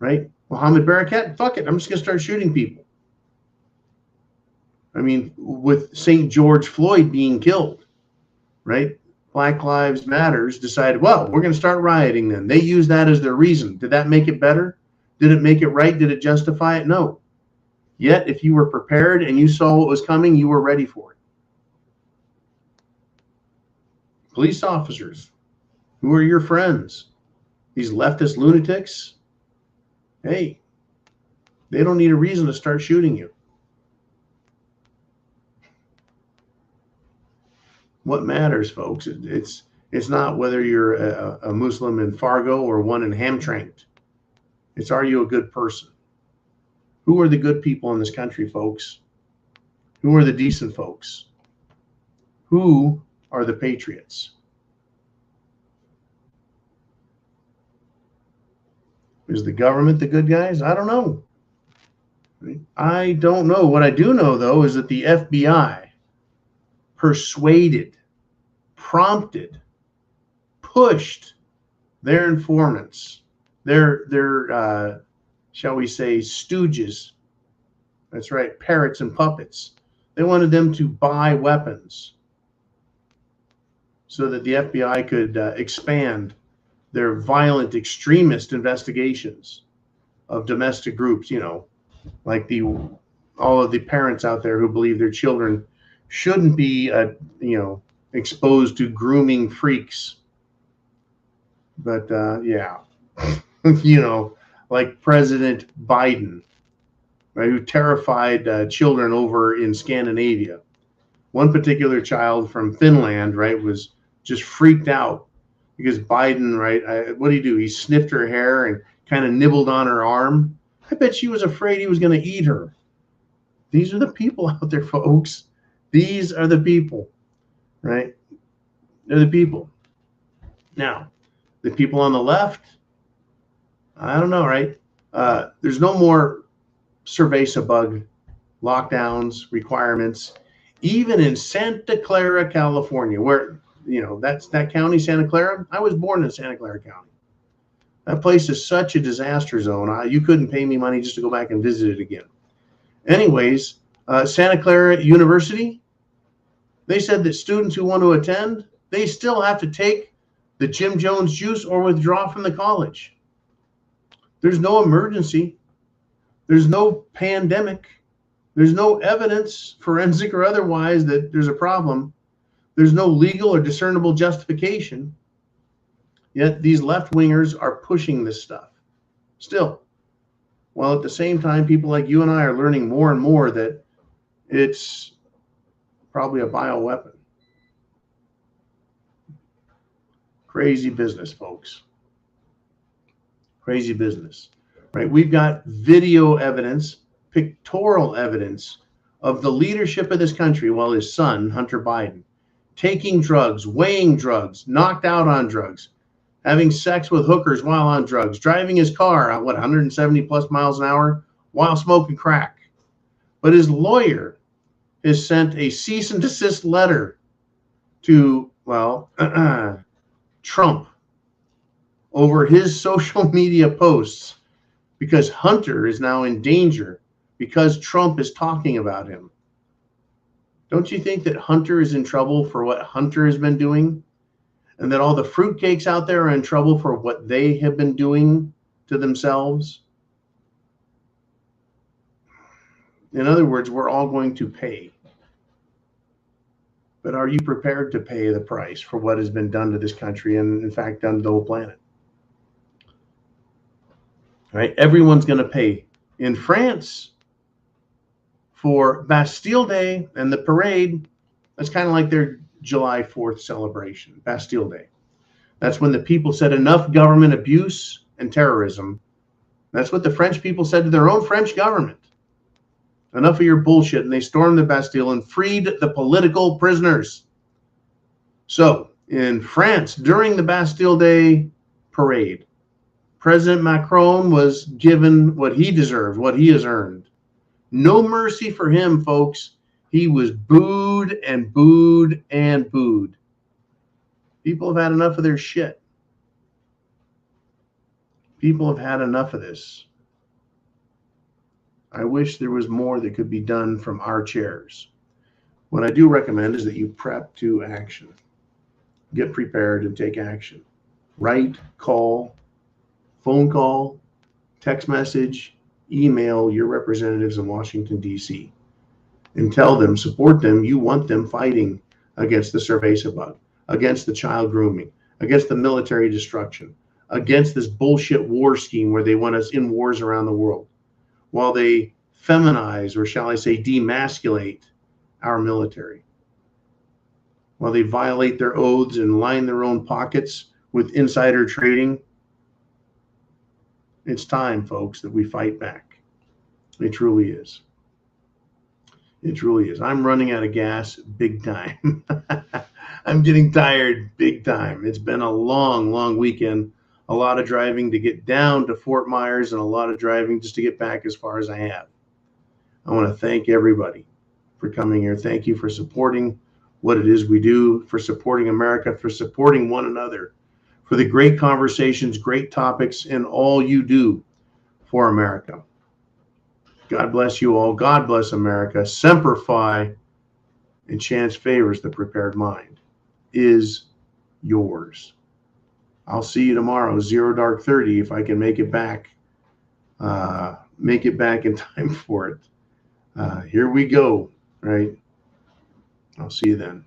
[SPEAKER 2] right? Mohammed Barakat, fuck it, I'm just going to start shooting people. I mean, with St. George Floyd being killed, right? Black Lives Matters decided, well, we're going to start rioting then. They use that as their reason. Did that make it better? Did it make it right? Did it justify it? No. Yet, if you were prepared and you saw what was coming, you were ready for it. Police officers, who are your friends? These leftist lunatics? Hey, they don't need a reason to start shooting you. What matters, folks, it's not whether you're a Muslim in Fargo or one in Hamtramck. It's, are you a good person? Who are the good people in this country, folks? Who are the decent folks? Who are the patriots? Is the government the good guys? I don't know. I don't know. What I do know, though, is that the FBI persuaded, prompted, pushed their informants, their shall we say, stooges. That's right, parrots and puppets. They wanted them to buy weapons so that the FBI could expand their violent extremist investigations of domestic groups, you know, like all of the parents out there who believe their children shouldn't be, you know, exposed to grooming freaks. But yeah, you know, like President Biden, right, who terrified children over in Scandinavia. One particular child from Finland, right, was just freaked out because Biden, right, what did he do? He sniffed her hair and kind of nibbled on her arm. I bet she was afraid he was going to eat her. These are the people out there, folks. These are the people, right? They're the people. Now, the people on the left, I don't know, right? There's no more cerveza bug lockdowns, requirements. Even in Santa Clara, California, where, you know, that's that county, Santa Clara. I was born in Santa Clara County. That place is such a disaster zone. You couldn't pay me money just to go back and visit it again. Anyways, Santa Clara University, they said that students who want to attend, they still have to take the Jim Jones juice or withdraw from the college. There's no emergency. There's no pandemic. There's no evidence, forensic or otherwise, that there's a problem. There's no legal or discernible justification. Yet these left-wingers are pushing this stuff still. While at the same time, people like you and I are learning more and more that it's probably a bioweapon. Crazy business, folks. Crazy business, right? We've got video evidence, pictorial evidence of the leadership of this country while his son, Hunter Biden, taking drugs, weighing drugs, knocked out on drugs, having sex with hookers while on drugs, driving his car at 170 plus miles an hour while smoking crack. But his lawyer has sent a cease and desist letter to, well, Trump over his social media posts because Hunter is now in danger because Trump is talking about him. Don't you think that Hunter is in trouble for what Hunter has been doing? And that all the fruitcakes out there are in trouble for what they have been doing to themselves? In other words, we're all going to pay. But are you prepared to pay the price for what has been done to this country and, in fact, done to the whole planet? Right? Everyone's going to pay. In France, for Bastille Day and the parade, that's kind of like their July 4th celebration, Bastille Day. That's when the people said enough government abuse and terrorism. That's what the French people said to their own French government. Enough of your bullshit. And they stormed the Bastille and freed the political prisoners. So in France, during the Bastille Day parade, President Macron was given what he deserved, what he has earned. No mercy for him, folks. He was booed and booed and booed. People have had enough of their shit. People have had enough of this. I wish there was more that could be done from our chairs. What I do recommend is that you prep to action. Get prepared and take action. Write, call, phone call, text message, email your representatives in Washington, D.C. and tell them, support them. You want them fighting against the cerveza bug, against the child grooming, against the military destruction, against this bullshit war scheme where they want us in wars around the world, while they feminize, or shall I say demasculate, our military, while they violate their oaths and line their own pockets with insider trading. It's time, folks, that we fight back. It truly is. It truly is. I'm running out of gas big time. I'm getting tired big time. It's been a long, long weekend. A lot of driving to get down to Fort Myers and a lot of driving just to get back as far as I have. I want to thank everybody for coming here. Thank you for supporting what it is we do, for supporting America, for supporting one another, for the great conversations, great topics, and all you do for America. God bless you all. God bless America. Semper Fi, and chance favors the prepared mind is yours. I'll see you tomorrow, 0 dark 30, if I can make it back in time for it. Here we go, right? I'll see you then.